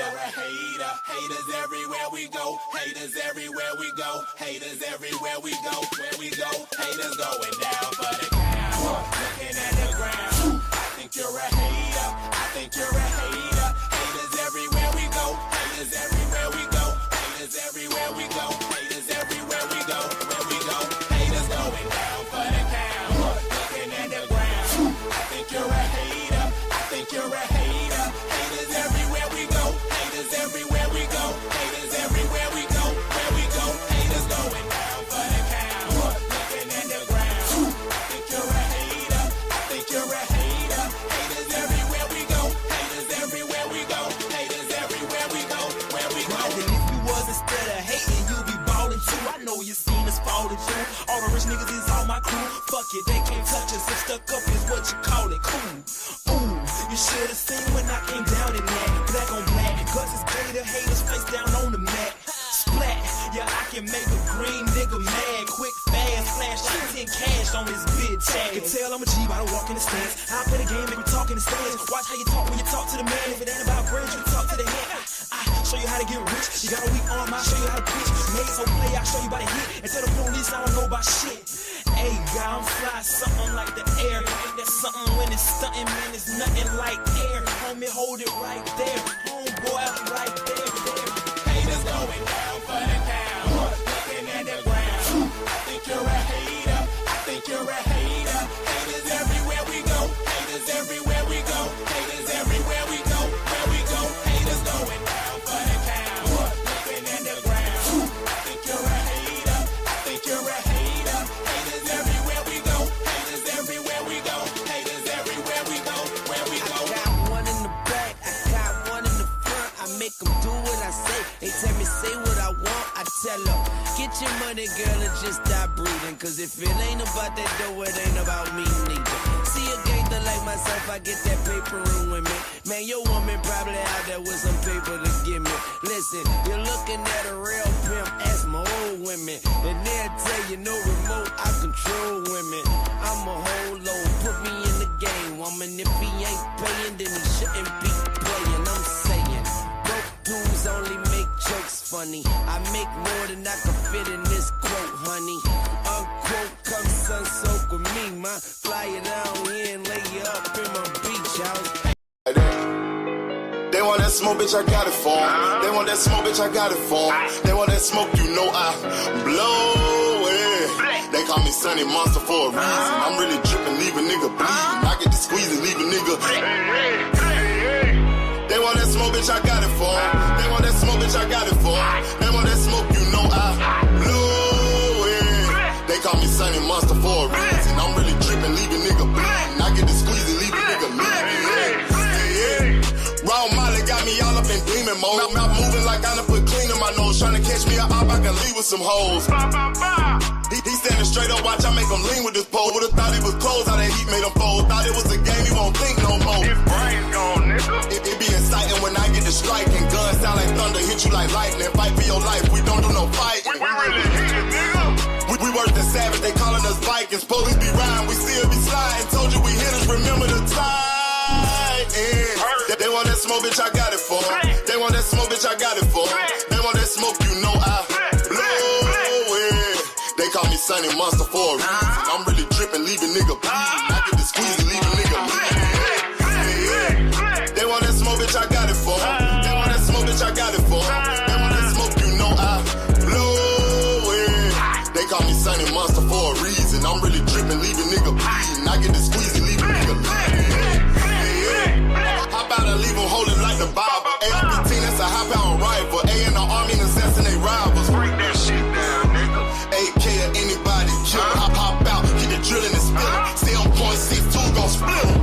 hater. Haters everywhere we go. Haters everywhere we go. Haters everywhere we go. Where we go, haters going down for the count. Looking at the ground. I think you're a hater. I think you're a hater. Haters everywhere we go. Haters everywhere we go. Haters everywhere we go. Haters everywhere we go. Where we go, haters going down for the count. Looking at the ground. I think you're a hater. I think you're a hater. Haters everywhere we go. Haters everywhere we go. Haters everywhere we go. Where we go, haters going down for the count. Looking at the ground. I think you're a hater. I think you're a hater. Haters everywhere we go. Haters everywhere we go. Haters everywhere we go. Where we go. And if you was instead of hating, you be ballin' too. I know you seen us fallin' too. All the rich niggas is all my crew. Fuck it, they can't touch us. If stuck up is what you call it, cool. Ooh, you should've seen when I came down in that. Black on black, cause it's gay to haters face down on the mat. Splat, yeah, I can make a green nigga mad. Quick, fast, flash like 10 cash on this bitch ass. You can tell I'm a G by the walk in the stands. I play the game, make me talk in the stands. Watch how you talk when you talk to the man. If it ain't about bread, you talk to the head. I show you how to get rich. You got a weak arm, I'll show you how to pitch. Made so play, I'll show you by the hit. And tell the police I don't know about shit. Hey, God, I'm fly, something like the air. Ain't that something when it's stunting, man? It's nothing like air. Homie, hold it right there. Homeboy, I'm right there. Haters going down for the count. Looking at the ground. I think you're a hater. I think you're a hater. Haters everywhere we go. Haters everywhere we go. Haters everywhere we go. Where we go, haters going down for the count. Looking at the ground. I think you're a hater. I think you're a hater. Haters everywhere we go. Haters everywhere we go. Haters everywhere we go. Where we go. I got one in the back, I got one in the front. I make them do what I say. They tell me say what I want, I tell them get your money, girl, and just stop breathing. Cause if it ain't about that dough, it ain't about me neither. See a gangster like myself, I get that paper and women. Man, your woman probably out there with some paper to give me. Listen, you're looking at a real pimp, ask my old women. And they'll tell you no remote, I control women. I'm a whole load, put me in the game, woman. If he ain't paying, then he shouldn't be playing. I'm saying, broke dudes only make jokes funny. I make more than I can fit in this quote, honey. Unquote, come sun soak with me, ma. Fly it down here and lay you up in my beach house. They want that smoke, bitch, I got it for 'em. They want that smoke, bitch, I got it for 'em. They want that smoke, you know I blow it. They call me Sunny Monster for a reason. I'm really drippin', leave a nigga bleeding. I get to squeeze and leave a nigga. They want that smoke, bitch, I got it for 'em. They want that smoke, bitch, I got it for 'em. They want that smoke, you know I blow it. They call me Sunny Monster for a reason. I'm really drippin', leave a nigga bleeding. I get to squeeze and leave a nigga bleeding. Raw Molly got me all up in demon mode. Mouth moving like I done put clean in my nose. Tryna catch me a op, I can leave with some hoes. He standing straight up, watch I make him lean with this pole. Would've thought he was closed, how that heat made him fold. Thought it was a game, he won't think no more. His brain's gone, nigga. It be exciting when I get to striking. Guns sound like thunder, hit you like lightning. Fight for your life, we don't do no fighting. We really hit it, nigga. We worse than savage, they calling us Vikings. Police be riding, we still be sliding. Told you we hitters, remember the time. They want that smoke, bitch, I got it for 'em. They want that smoke, bitch, I got it for 'em. They want that smoke, you know I blow it. They call me Sunny Monster for a reason. I'm really drippin', leave a nigga bleeding. I get to squeeze and leave a nigga bleeding. They want that smoke, bitch, I got it for 'em. They want that smoke, bitch, I got it for 'em. They want that smoke, you know I blow it. They call me Sunny Monster for a reason. I'm really drippin', leave a nigga bleeding. I get to squeeze and leave a nigga bleeding. How about I leave them holding like the Bible? AR-15, that's a high-power rifle. A in the army and assassinate rivals. Break that shit down, nigga. AK to anybody, kill hop out, get the drilling and spilling. Stay on point 6-2, gon' split 'em.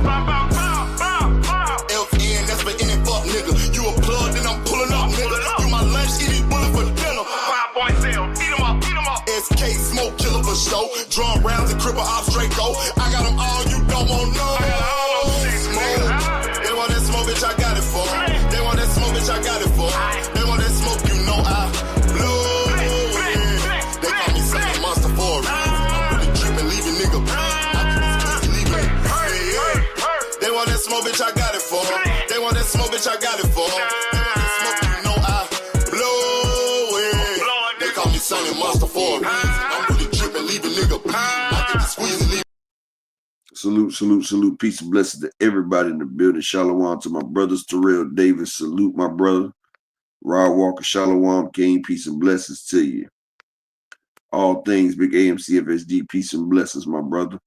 FN, that's for any fuck nigga. You a plug, then I'm pulling up, nigga. You my lunch, eat these bullets for dinner. 5 boys sell, eat 'em up, eat 'em up. SK, smoke killer for show. Drum rounds and cripple ops, Draco. I got them all, you don't want no. I got all those shit, nigga. They want that smoke, bitch, I got it for 'em. They want that smoke, bitch, I got it for 'em. They want that smoke, you know I blow it. They call me Sunny Monster for a reason. I'm really drippin', leave a nigga bleeding. I get this pussy, leave it. They want that smoke, bitch, I got it for 'em. They want that smoke, bitch, I got it for 'em. They want that smoke, for a reason. I'm really tripping, leave a nigga bleed. I get the squeeze and leave. Salute. Peace and blessings to everybody in the building. Shalom to my brothers, Terrell Davis. Salute, my brother. Rod Walker, Shalom King. Peace and blessings to you. All things Big AMC FSD. Peace and blessings, my brother.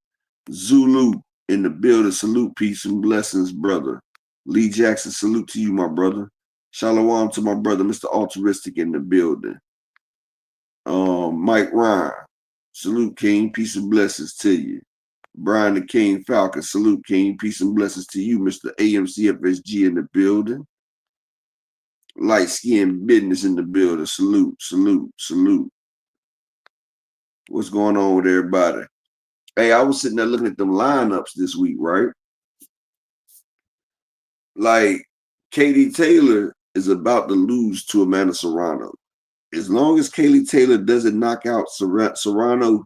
Zulu in the building. Salute, peace and blessings, brother. Lee Jackson, salute to you, my brother. Shalom to my brother, Mr. Altruistic in the building. Mike Ryan, salute, King. Peace and blessings to you. Brian the King Falcon, salute, King. Peace and blessings to you, Mr. AMC FSG in the building. Light Skin Business in the building. Salute. What's going on with everybody? Hey, I was sitting there looking at them lineups this week, right? Like, Katy Taylor is about to lose to Amanda Serrano. As long as Katy Taylor doesn't knock out Serrano,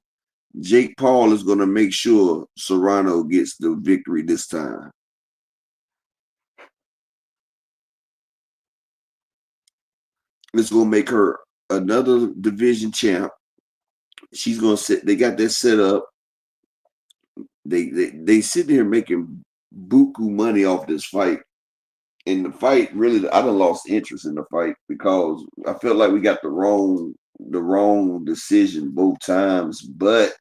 Jake Paul is going to make sure Serrano gets the victory this time. It's going to make her another division champ. She's going to sit. They got that set up. They sitting here making buku money off this fight. And the fight, really, I done lost interest in the fight because I felt like we got the wrong decision both times. But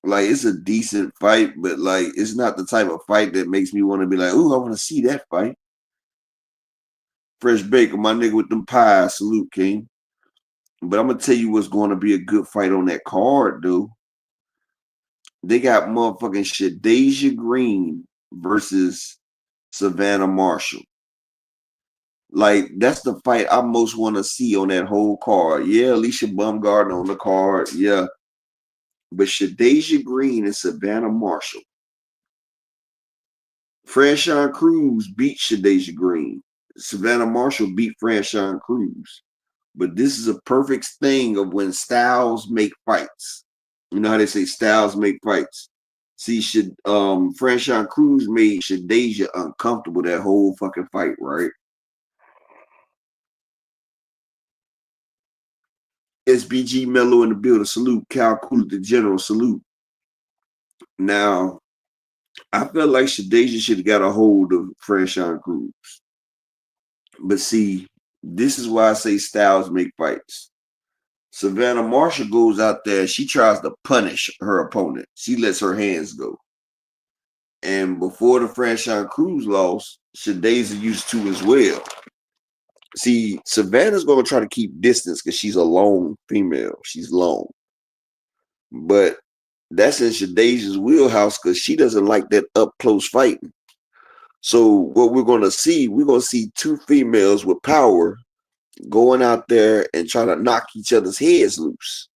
like, it's a decent fight, but like, it's not the type of fight that makes me want to be like, ooh, I want to see that fight. Fresh Baker, my nigga with them pies, salute, King. But I'm gonna tell you what's going to be a good fight on that card, dude. They got motherfucking Shadasia Green versus Savannah Marshall. Like, that's the fight I most want to see on that whole card. Yeah, Alicia Baumgartner on the card. Yeah. But Shadasia Green and Savannah Marshall. Franchon Cruz beat Shadasia Green. Savannah Marshall beat Franchon Cruz. But this is a perfect thing of when styles make fights. You know how they say styles make fights. See, Franchon Cruz made Shadasia uncomfortable that whole fucking fight, right? SBG Mello in the building, salute. Cal Cool the General, salute. Now, I felt like Shadasia should have got a hold of Franchon Cruz. But see, this is why I say styles make fights. Savannah Marshall goes out there, she tries to punish her opponent. She lets her hands go. And before the Franchon Cruz loss, Shadasia used to as well. See, Savannah's going to try to keep distance because she's a long female. She's long. But that's in Shadasia's wheelhouse because she doesn't like that up-close fighting. So what we're going to see two females with power going out there and trying to knock each other's heads loose.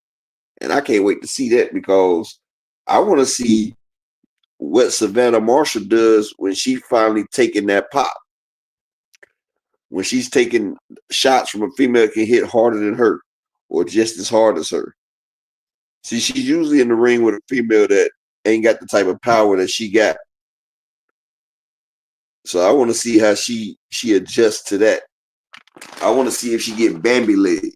And I can't wait to see that because I want to see what Savannah Marshall does when she finally taking that pop. When she's taking shots from a female that can hit harder than her or just as hard as her. See, she's usually in the ring with a female that ain't got the type of power that she got. So I want to see how she adjusts to that. I want to see if she get Bambi-legged.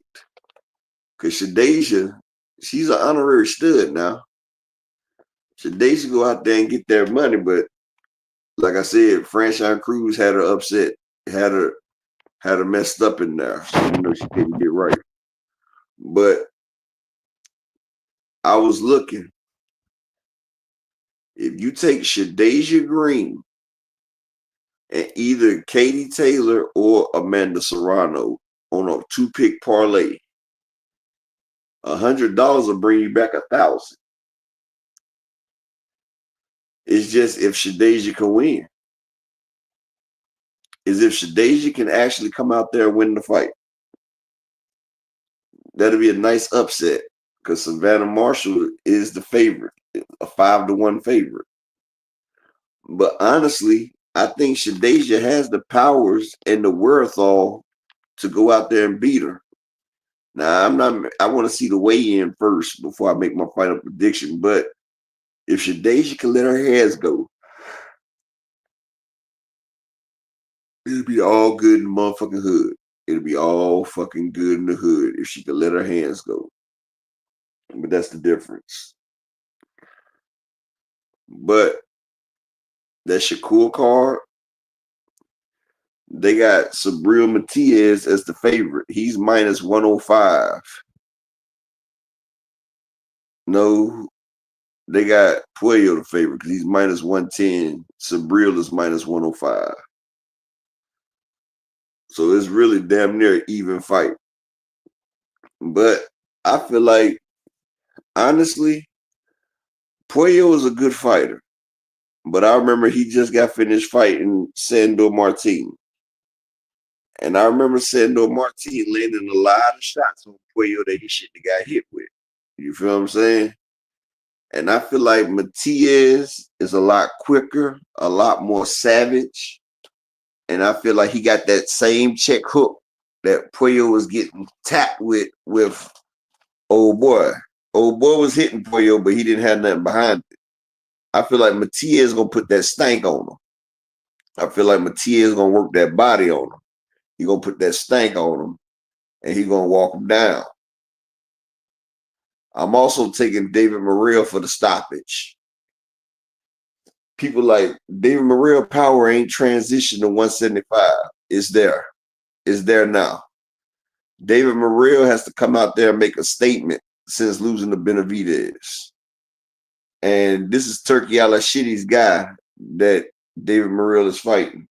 Because Shadasia, she's an honorary stud now. Shadasia go out there and get their money, but like I said, Franchon Cruz had her upset, had her messed up in there. So, you know, she didn't get right. But I was looking. If you take Shadasia Green and either Katy Taylor or Amanda Serrano on a 2-pick parlay, $100 will bring you back 1,000. It's just if Shadasia can win. Is if Shadasia can actually come out there and win the fight. That'll be a nice upset because Savannah Marshall is the favorite, a 5-1 favorite. But honestly, I think Shadasia has the powers and the wherewithal to go out there and beat her. Now, I want to see the weigh-in first before I make my final prediction. But if Shadasia can let her hands go, it'll be all good in the motherfucking hood. it'll be all fucking good in the hood if she could let her hands go. But that's the difference. But that Shakur card, they got Sabril Matias as the favorite. He's minus 105. No, they got Puello the favorite because he's minus 110. Sabril is minus 105. So it's really damn near even fight. But I feel like, honestly, Puello is a good fighter. But I remember he just got finished fighting Sandor Martin. And I remember Sandor Martin landing a lot of shots on Puello that he shouldn't have got hit with. You feel what I'm saying? And I feel like Matias is a lot quicker, a lot more savage. And I feel like he got that same check hook that Puello was getting tapped with old boy. Old boy was hitting Puello, but he didn't have nothing behind it. I feel like Matias gonna put that stank on him. I feel like Matias gonna work that body on him. He gonna put that stank on him, and he gonna walk him down. I'm also taking David Morrell for the stoppage. People like David Morrell power ain't transitioned to 175. It's there. It's there now. David Morrell has to come out there and make a statement since losing to Benavidez. And this is Turki Al-Shitty's guy that David Morrell is fighting.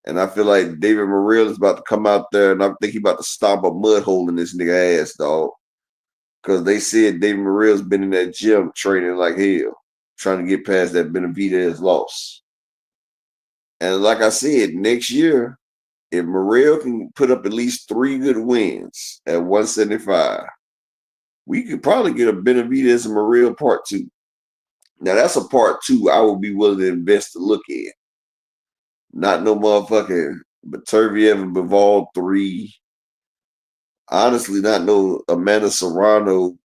And I feel like David Morrell is about to come out there, and I think he's about to stomp a mud hole in this nigga ass, dog. Because they said David Morrell's been in that gym training like hell, trying to get past that Benavidez loss. And like I said, next year, if Morrell can put up at least 3 good wins at 175, we could probably get a Benavidez and Morrell part 2. Now, that's a part 2 I would be willing to invest to look at. Not no motherfucking Baturviev and Bivol 3. Honestly, not no Amanda Serrano.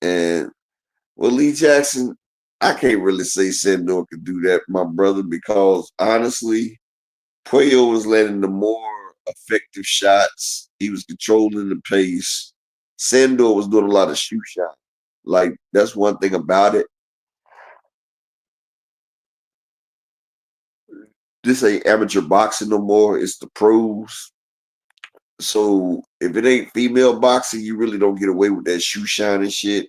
And, well, Lee Jackson, I can't really say Sandor could do that, my brother, because, honestly, Puello was landing the more effective shots. He was controlling the pace. Sandor was doing a lot of shoot shots. Like, that's one thing about it. This ain't amateur boxing no more. It's the pros. So if it ain't female boxing, you really don't get away with that shoe shine and shit.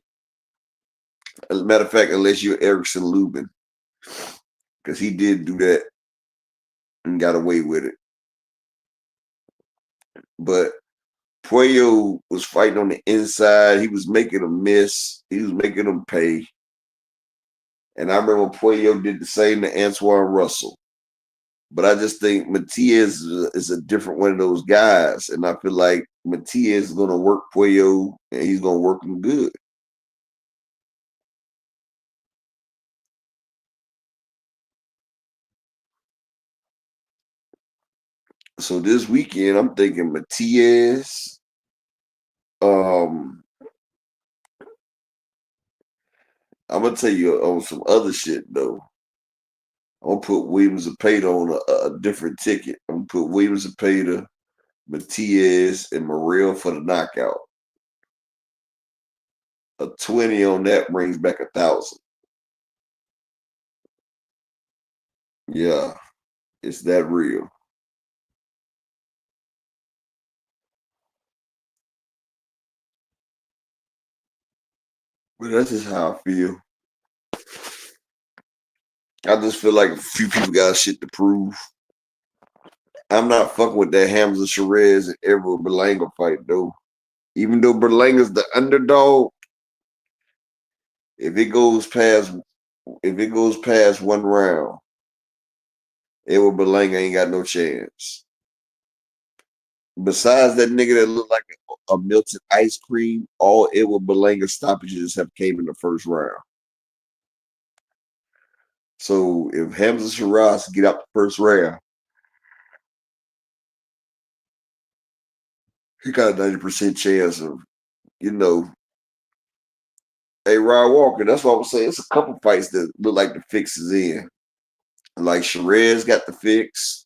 As a matter of fact, unless you're Erickson Lubin. Because he did do that and got away with it. But Puello was fighting on the inside. He was making them miss. He was making them pay. And I remember Puello did the same to Antoine Russell. But I just think Matias is a different one of those guys. And I feel like Matias is going to work Puello, and he's going to work him good. So this weekend, I'm thinking Matias. I'm going to tell you on some other shit, though. I'm going to put Williams and Payton on a different ticket. I'm going to put Williams and Payton, Matias, and Morrell for the knockout. A 20 on that brings back 1,000. Yeah, it's that real. But that's just how I feel. I just feel like a few people got shit to prove. I'm not fucking with that Hamza Sherez and Edward Berlanga fight, though. Even though Berlanga's the underdog, if it goes past 1 round, Edward Berlanga ain't got no chance. Besides that nigga that looked like a melted ice cream, all Edward Berlanga stoppages have came in the first round. So if Hamza Shiraz get out the first round, he got a 90% chance of, hey, Rod Walker, that's what I'm saying. It's a couple fights that look like the fix is in. Like Sherez got the fix.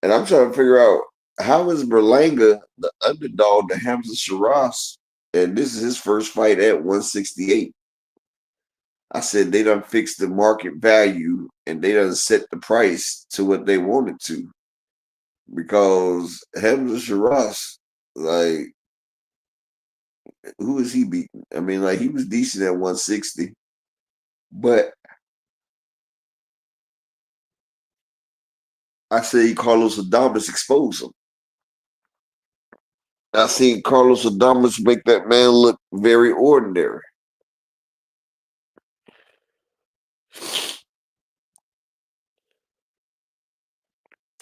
And I'm trying to figure out, How is Berlanga the underdog to Hamza Shiraz? And this is his first fight at 168. I said they done fixed the market value and they done set the price to what they wanted to. Because Hamza Shiraz, like, who is he beating? I mean, like, he was decent at 160, but I say Carlos Adames exposed him. I seen Carlos Adames make that man look very ordinary.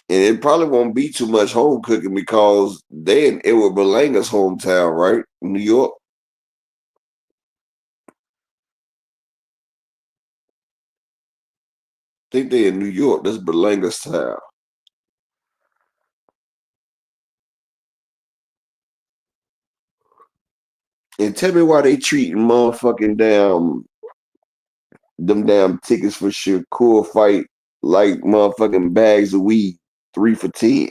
And it probably won't be too much home cooking because they in Edward Berlanga's hometown, right? New York. I think they in New York. That's Berlanga's town. And tell me why they treating motherfucking damn tickets for Shakur fight like motherfucking bags of weed, 3 for 10.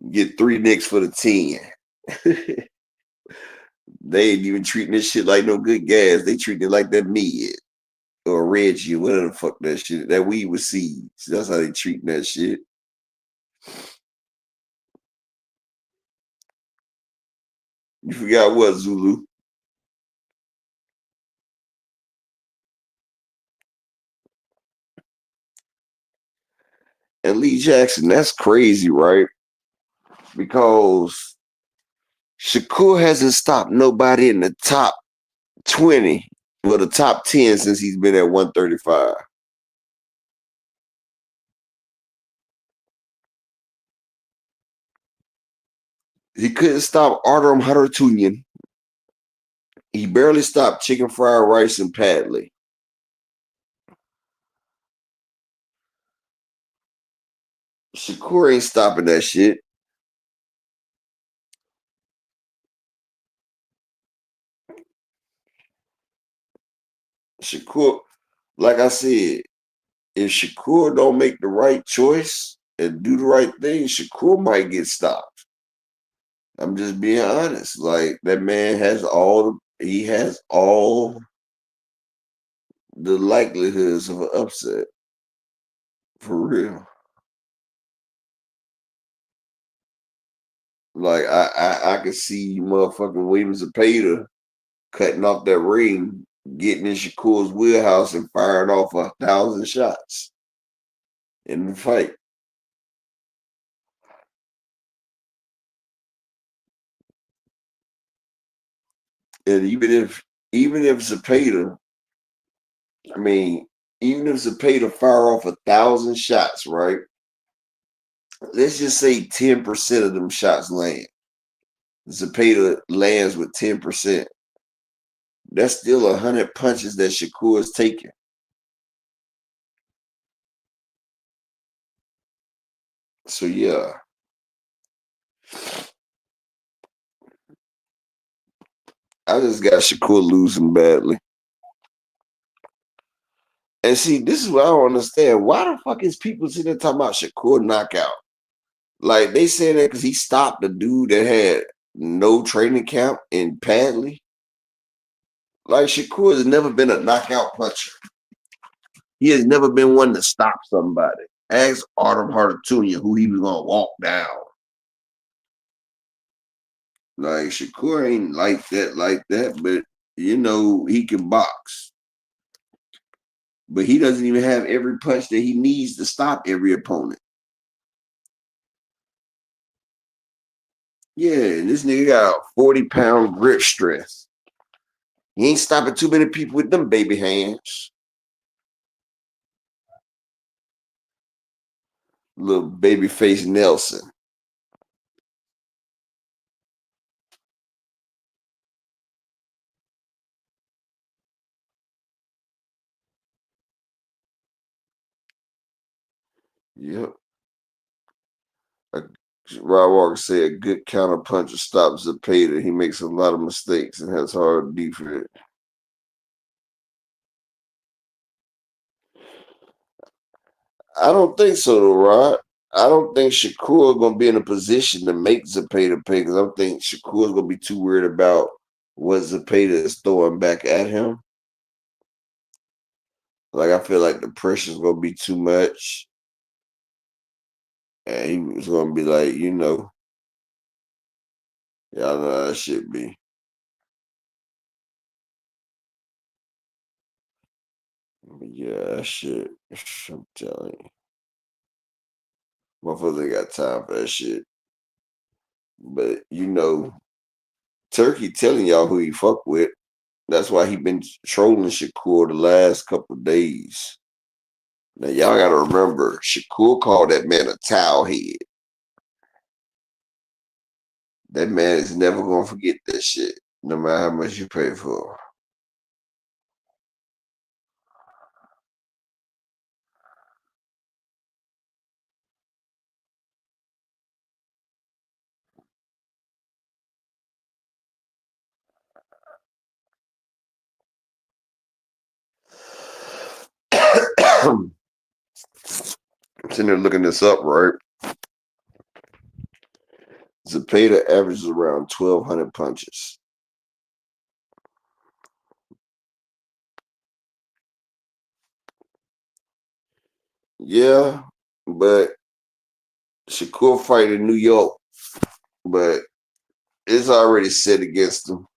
Get 3 nicks for the 10. They ain't even treating this shit like no good gas. They treating it like that mid or Reggie, whatever the fuck that shit. That weed with seeds. That's how they treating that shit. You forgot what, Zulu? And Lee Jackson, that's crazy, right? Because Shakur hasn't stopped nobody in the top 20, well, the top 10 since he's been at 135. He couldn't stop Artem Harutyunyan. He barely stopped Chicken Fried Rice and Padley. Shakur ain't stopping that shit. Shakur, like I said, if Shakur don't make the right choice and do the right thing, Shakur might get stopped. I'm just being honest. Like that man has he has all the likelihoods of an upset. For real. Like I could see motherfucking Williams Zepeda cutting off that ring, getting in Shakur's wheelhouse and firing off 1,000 shots in the fight. And even if Zepeda, I mean, even if Zepeda fire off 1,000 shots, right? Let's just say 10% of them shots land. Zepeda lands with 10%. That's still 100 punches that Shakur is taking. So yeah. I just got Shakur losing badly. And see, this is what I don't understand. Why the fuck is people sitting there talking about Shakur knockout? Like they saying that because he stopped the dude that had no training camp in Padley. Like Shakur has never been a knockout puncher. He has never been one to stop somebody. Ask Artem Harutyunyan who he was gonna walk down. Like Shakur ain't like that, but you know he can box. But he doesn't even have every punch that he needs to stop every opponent. Yeah, and this nigga got a 40-pound grip stress. He ain't stopping too many people with them baby hands. Little baby face Nelson. Yep. Rod Walker said a good counter puncher stops Zepeda. He makes a lot of mistakes and has hard defense. I don't think so, though, Rod. I don't think Shakur gonna be in a position to make Zepeda pay because I think Shakur's gonna be too worried about what Zepeda is throwing back at him. Like I feel like the pressure's gonna be too much, and he was gonna be like, y'all know how that shit be. But yeah, that shit. I'm telling you, motherfuckers ain't got time for that shit. But Turkey telling y'all who he fuck with. That's why he been trolling Shakur the last couple of days. Now y'all gotta remember, Shakur called that man a towel head. That man is never gonna forget that shit, no matter how much you pay for. I'm sitting there looking this up, right? Zepeda averages around 1,200 punches. Yeah, but Shakur fight in New York, but it's already set against him.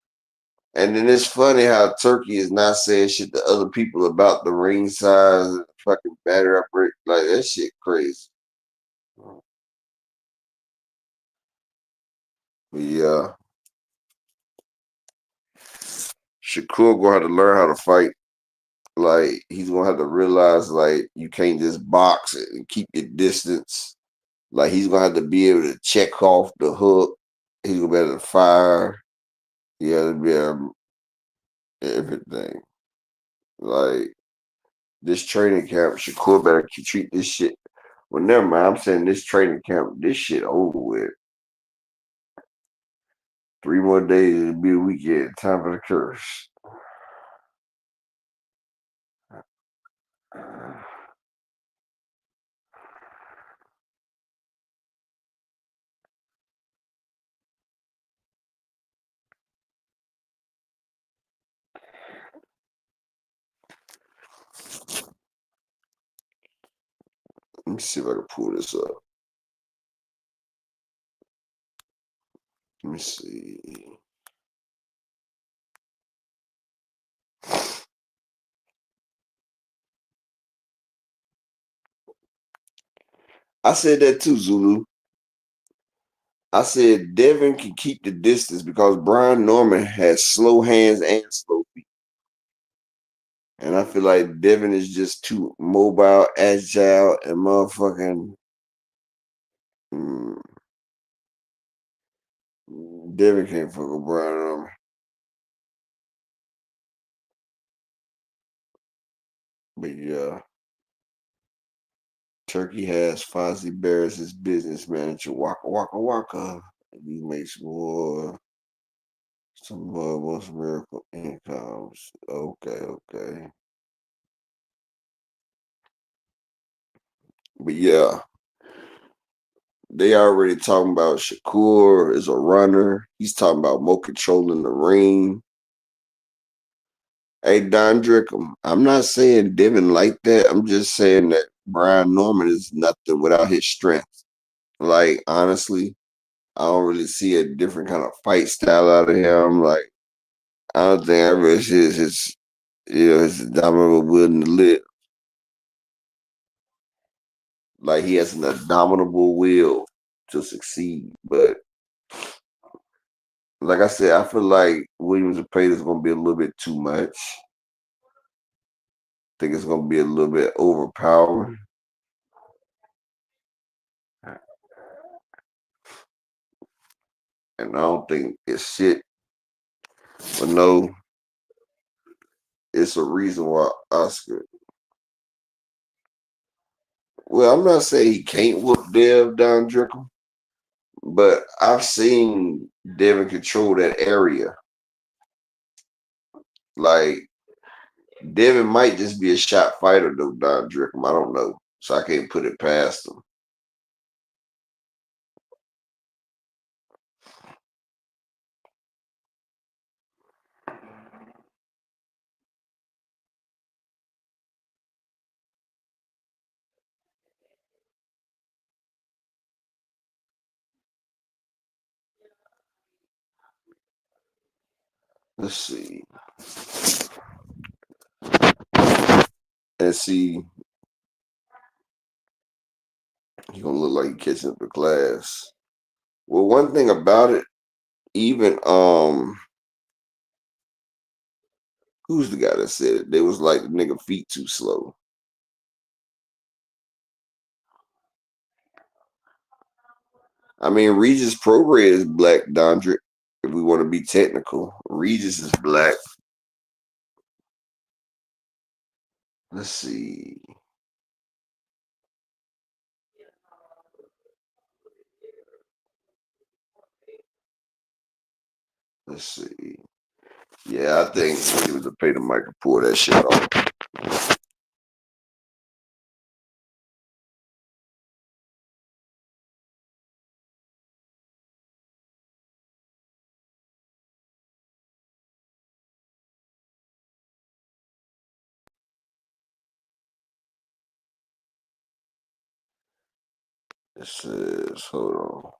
And then it's funny how Turkey is not saying shit to other people about the ring size and fucking batter up. Like, that shit crazy. But yeah, Shakur gonna have to learn how to fight. Like, he's gonna have to realize, like, you can't just box it and keep your distance. Like, he's gonna have to be able to check off the hook. He's gonna be able to fire. He has to be able to everything. Like, this training camp, Shakur better treat this shit. Well, never mind. I'm saying this training camp, this shit over with. 3 more days, it'll be a weekend. Time for the curse. Let me see if I can pull this up. Let me see. I said that too, Zulu. I said Devin can keep the distance because Brian Norman has slow hands and slow feet. And I feel like Devin is just too mobile, agile, and motherfucking. Mm, Devin can't fuck with Brian Norman. But yeah, Turkey has Fozzie Bear as his business manager. Waka waka waka. He makes more. Some most miracle incomes. Okay. But yeah, they already talking about Shakur is a runner. He's talking about more control in the ring. Hey, Don Drickum, I'm not saying Devin like that. I'm just saying that Brian Norman is nothing without his strength. Like, honestly, I don't really see a different kind of fight style out of him. Like, I don't think I really see his dominant will to live. Like, he has an indomitable will to succeed. But like I said, I feel like Williams and Pate is going to be a little bit too much. I think it's going to be a little bit overpowering. And I don't think it's shit. But no, it's a reason why Oscar. Well, I'm not saying he can't whoop Dev down Drickle, but I've seen Devin control that area. Like, Devin might just be a shot fighter, though, Don Drickum. I don't know. So I can't put it past him. Let's see. And see, he gonna look like he catching up to class. Well, one thing about it, even who's the guy that said it? They was like the nigga feet too slow. I mean, Regis Prograde is black, Dondrick. If we want to be technical, Regis is black. Let's see. Let's see. Yeah, I think he was to pay the mic and pull that shit off. It says, hold on.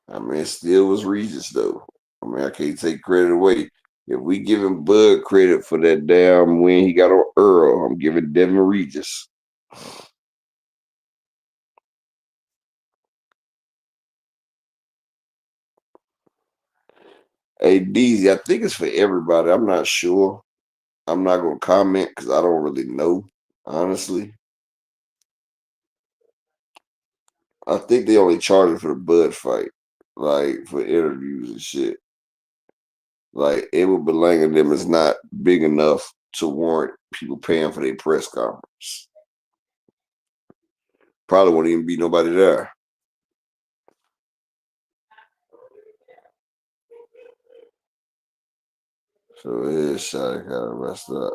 I mean, it still was Regis though. I mean, I can't take credit away. If we giving Bud credit for that damn win he got on Earl, I'm giving Devin Regis. Hey, DZ, I think it's for everybody. I'm not sure. I'm not gonna comment because I don't really know, honestly. I think they only charge it for the Bud fight, like for interviews and shit. Like Edward Belanga them is not big enough to warrant people paying for their press conference. Probably won't even be nobody there. So his shot kind of messed up.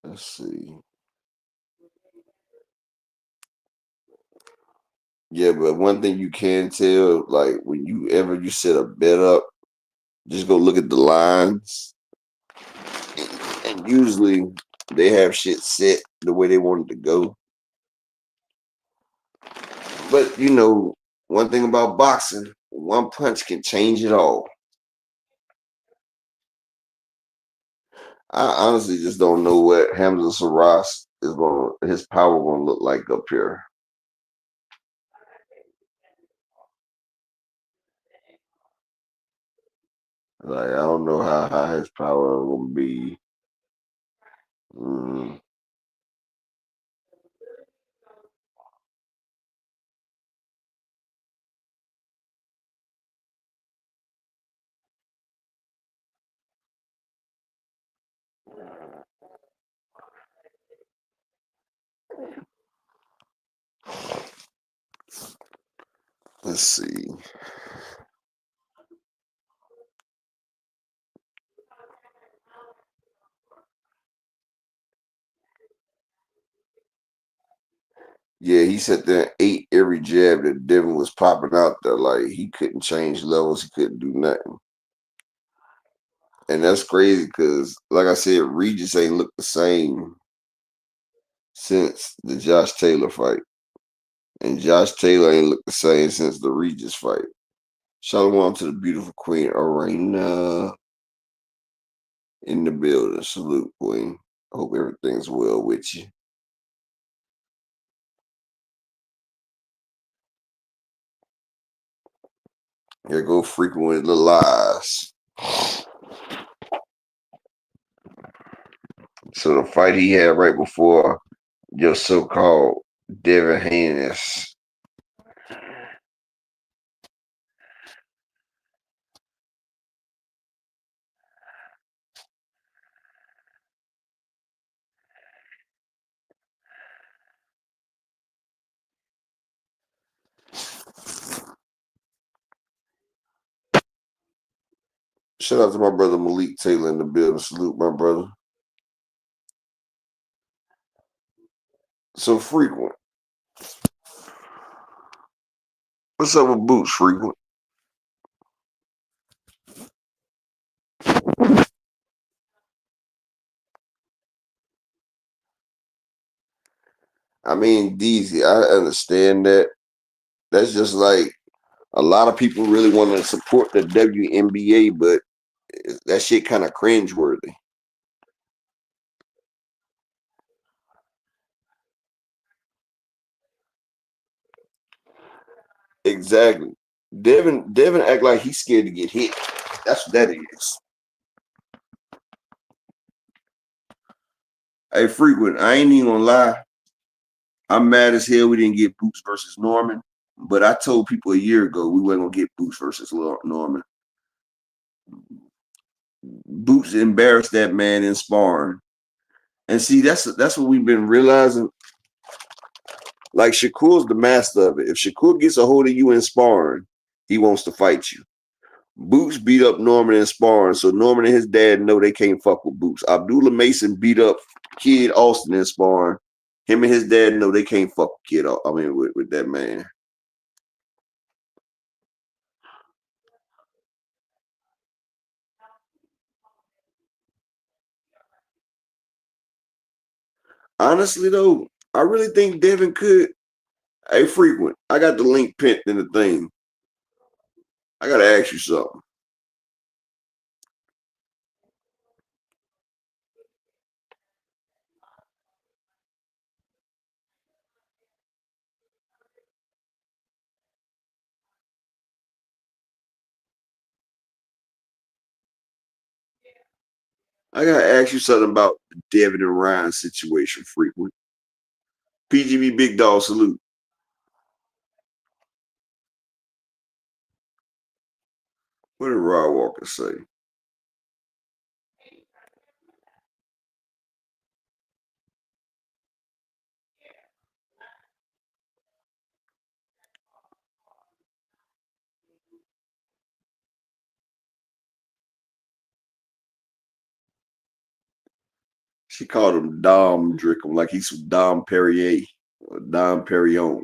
Let's see. Yeah, but one thing you can tell, like when you set a bet up, just go look at the lines, and usually they have shit set the way they want it to go. But one thing about boxing, one punch can change it all. I honestly just don't know what Hamza Saras his power gonna look like up here. Like I don't know how high his power gonna be. Mm, let's see. Yeah, he sat there and ate every jab that Devin was popping out there. Like he couldn't change levels, he couldn't do nothing. And that's crazy because, like I said, Regis ain't looked the same since the Josh Taylor fight. And Josh Taylor ain't looked the same since the Regis fight. Shalom to the beautiful Queen Arena in the building. Salute, Queen. Hope everything's well with you. Here go frequent with the lies. So the fight he had right before your so-called Devin Haney. Shout out to my brother Malik Taylor in the building. Salute, my brother. So frequent. What's up with Boots, frequent? I mean, DZ, I understand that. That's just like a lot of people really want to support the WNBA, but that shit kind of cringeworthy. Exactly. Devin act like he's scared to get hit. That's what that is. Hey, frequent. I ain't even gonna lie. I'm mad as hell we didn't get Boots versus Norman. But I told people a year ago we wasn't gonna get Boots versus Norman. Boots embarrassed that man in sparring. And see, that's what we've been realizing. Like Shakur's the master of it. If Shakur gets a hold of you in sparring, he wants to fight you. Boots beat up Norman in sparring, so Norman and his dad know they can't fuck with Boots. Abdullah Mason beat up Kid Austin in sparring. Him and his dad know they can't fuck with Kid. I mean, with that man. Honestly, though, I really think Devin could. Hey, frequent. I got the link pinned in the thing. I gotta ask you something. I gotta ask you something about the Devin and Ryan situation, frequent. PGB Big Dog salute. What did Rod Walker say? She called him Dom Drickum, like he's Dom Perrier or Dom Perignon.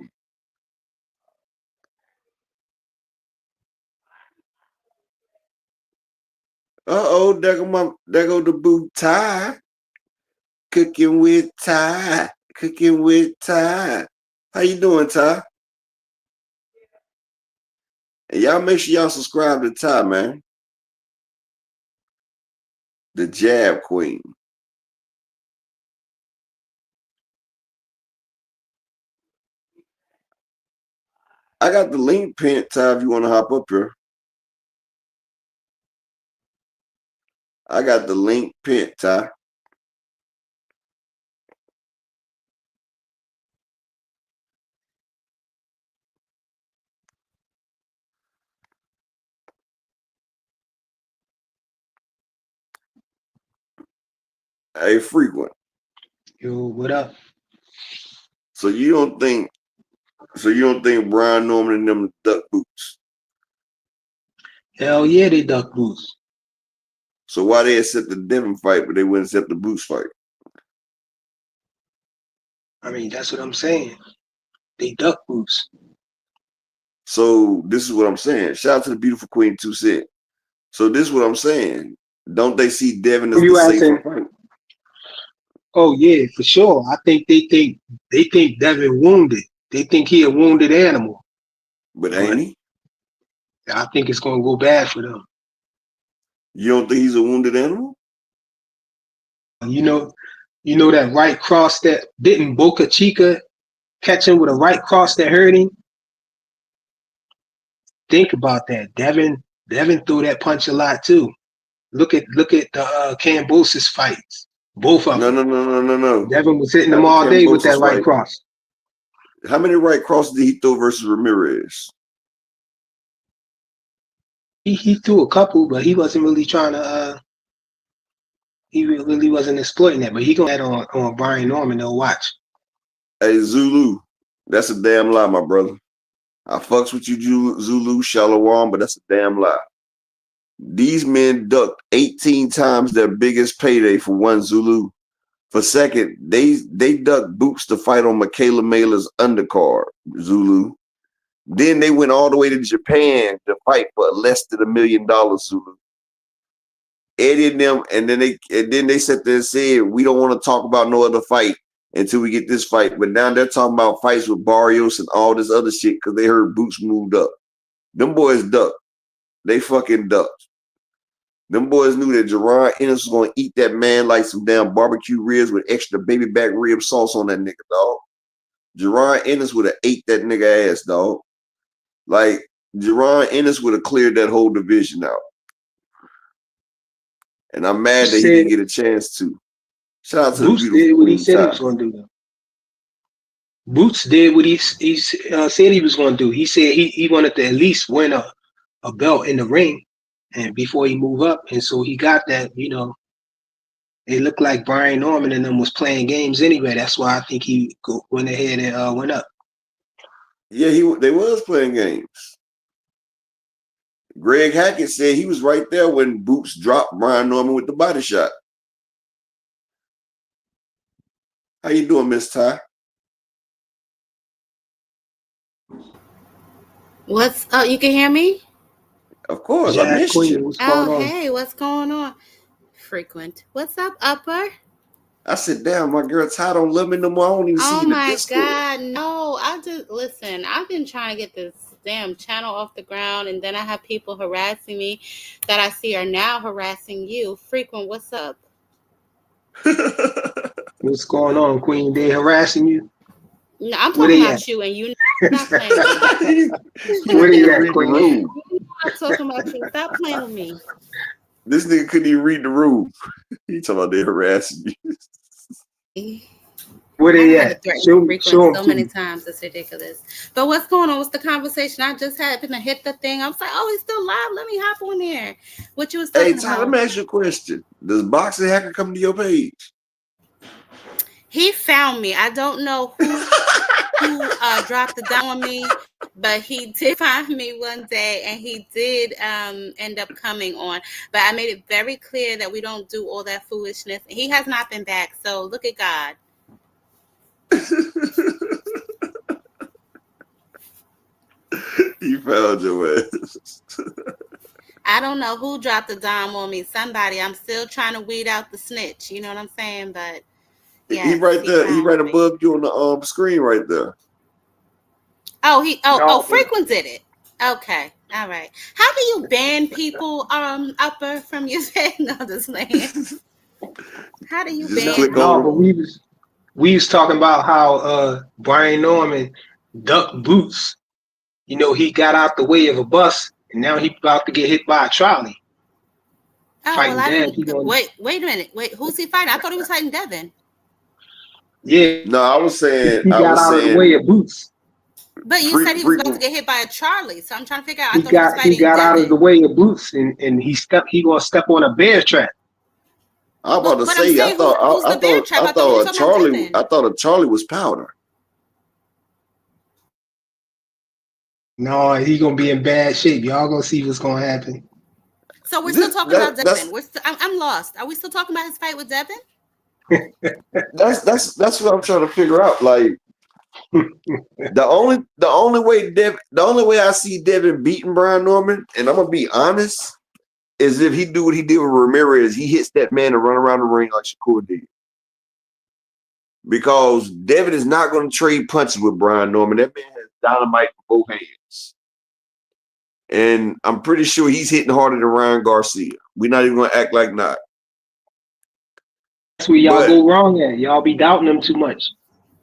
There go the boot tie. Cooking with Ty. Cooking with Ty. How you doing, Ty? And y'all make sure y'all subscribe to Ty, man. The Jab Queen. I got the link pinned, Ty, if you want to hop up here. I got the link pinned, Ty. Hey, frequent. Yo, what up? So you don't think Brian Norman and them duck boots? Hell yeah, they duck boots. So why they accept the Devin fight, but they wouldn't accept the Boots fight? I mean, that's what I'm saying. They duck boots. So this is what I'm saying. Shout out to the beautiful Queen 2 Cent. So this is what I'm saying. Don't they see Devin as the safer fight? Oh yeah, for sure. I think they think Devin wounded. They think he a wounded animal. But ain't he? I think it's gonna go bad for them. You don't think he's a wounded animal? You know that right cross that didn't Boca Chica catch him with a right cross that hurt him? Think about that. Devin threw that punch a lot too. Look at the Kambosos fights. Both of them. No. Devin was hitting them all day with that right cross. How many right crosses did he throw versus Ramirez? He threw a couple, but he wasn't really trying to. He really wasn't exploiting that. But he gonna add on Brian Norman. They'll watch. Hey Zulu, that's a damn lie, my brother. I fucks with you, Zulu, Shalom, but that's a damn lie. These men ducked 18 times their biggest payday for one Zulu. For second, they ducked Boots to fight on Michaela Mailer's undercard, Zulu. Then they went all the way to Japan to fight for less than $1 million, Zulu. Eddie and them, and then they sat there and said, we don't want to talk about no other fight. until we get this fight. But now they're talking about fights with Barrios and all this other shit because they heard Boots moved up. Them boys ducked. They fucking ducked. Them boys knew that Jerron Ennis was going to eat that man like some damn barbecue ribs with extra baby back rib sauce on that nigga, dog. Jerron Ennis would have ate that nigga ass, dog. Like, Jerron Ennis would have cleared that whole division out. And I'm mad that he didn't get a chance to. Shout out to Boots the did beautiful what he Queen said he Ty. was going to do. Though. Boots did what he said he was going to do. He said he wanted to at least win a belt in the ring, and before he move up, and so he got that. You know, it looked like Brian Norman and them was playing games anyway. That's why I think he went ahead and went up. Yeah, they was playing games. Greg Hackett said he was right there when Boots dropped Brian Norman with the body shot. How you doing, Miss Ty? What's you can hear me? Of course, Jack I missed Queen, you. what's going on? Hey, what's going on? Frequent. What's up, Upper? I said, damn, my girl Ty don't love me no more. I don't even see Oh you in the my Discord. God, no! Listen. I've been trying to get this damn channel off the ground, and then I have people harassing me that I see are now harassing you. Frequent, what's up? What's going on, Queen? They harassing you? No, I'm Where talking they about at? you, and you not playing with me. Where they Read at, the Queen? room. I'm talking about you. Stop playing with me. This nigga couldn't even read the room. He talking about they harassing you. Where I they had to at? threaten Show Frequent them so to many me. times. It's ridiculous. But what's going on? What's the conversation? I just happened to hit the thing. I was like, oh, he's still live. Let me hop on there. What you was Hey, talking Ty, let about? me ask you a question. Does Boxing Hacker come to your page? He found me. I don't know who dropped the dime on me, but he did find me one day, and he did end up coming on. But I made it very clear that we don't do all that foolishness. He has not been back, so look at God. You found your ass. I don't know who dropped the dime on me. Somebody. I'm still trying to weed out the snitch. You know what I'm saying? But yes, He right there. He found right me. above you on the screen right there. Oh, No, Frequent did it. Okay. All right. How do you ban people Upper from your page? No, this land. How do you Just ban click no, on but him. we was talking about how Brian Norman ducked Boots. You know, he got out the way of a bus, and now he about to get hit by a trolley. Oh, well, Fighting I Dev. didn't. Wait a minute. Wait, who's he fighting? I thought he was fighting Devin. Yeah, No, I was saying he got out of the way of Boots. But you said he was about to frequent. get hit by a Charlie, so I'm trying to figure out. I He thought he was got fighting out of Devin. the way of Boots, and he gonna step on a bear trap. I'm about to But I'm say, saying, who's the bear trap? I thought we were talking about Devin. I thought a Charlie was powder. No, he gonna be in bad shape. Y'all gonna see what's gonna happen. So we're still talking about Devin. I'm lost. Are we still talking about his fight with Devin? That's what I'm trying to figure out. Like the only way I see Devin beating Brian Norman, and I'm gonna be honest, is if he do what he did with Ramirez. He hits that man to run around the ring like Shakur did. Because Devin is not going to trade punches with Brian Norman. That man has dynamite in both hands. And I'm pretty sure he's hitting harder than Ryan Garcia. We're not even going to act like not. That's where y'all go wrong at. Y'all be doubting him too much.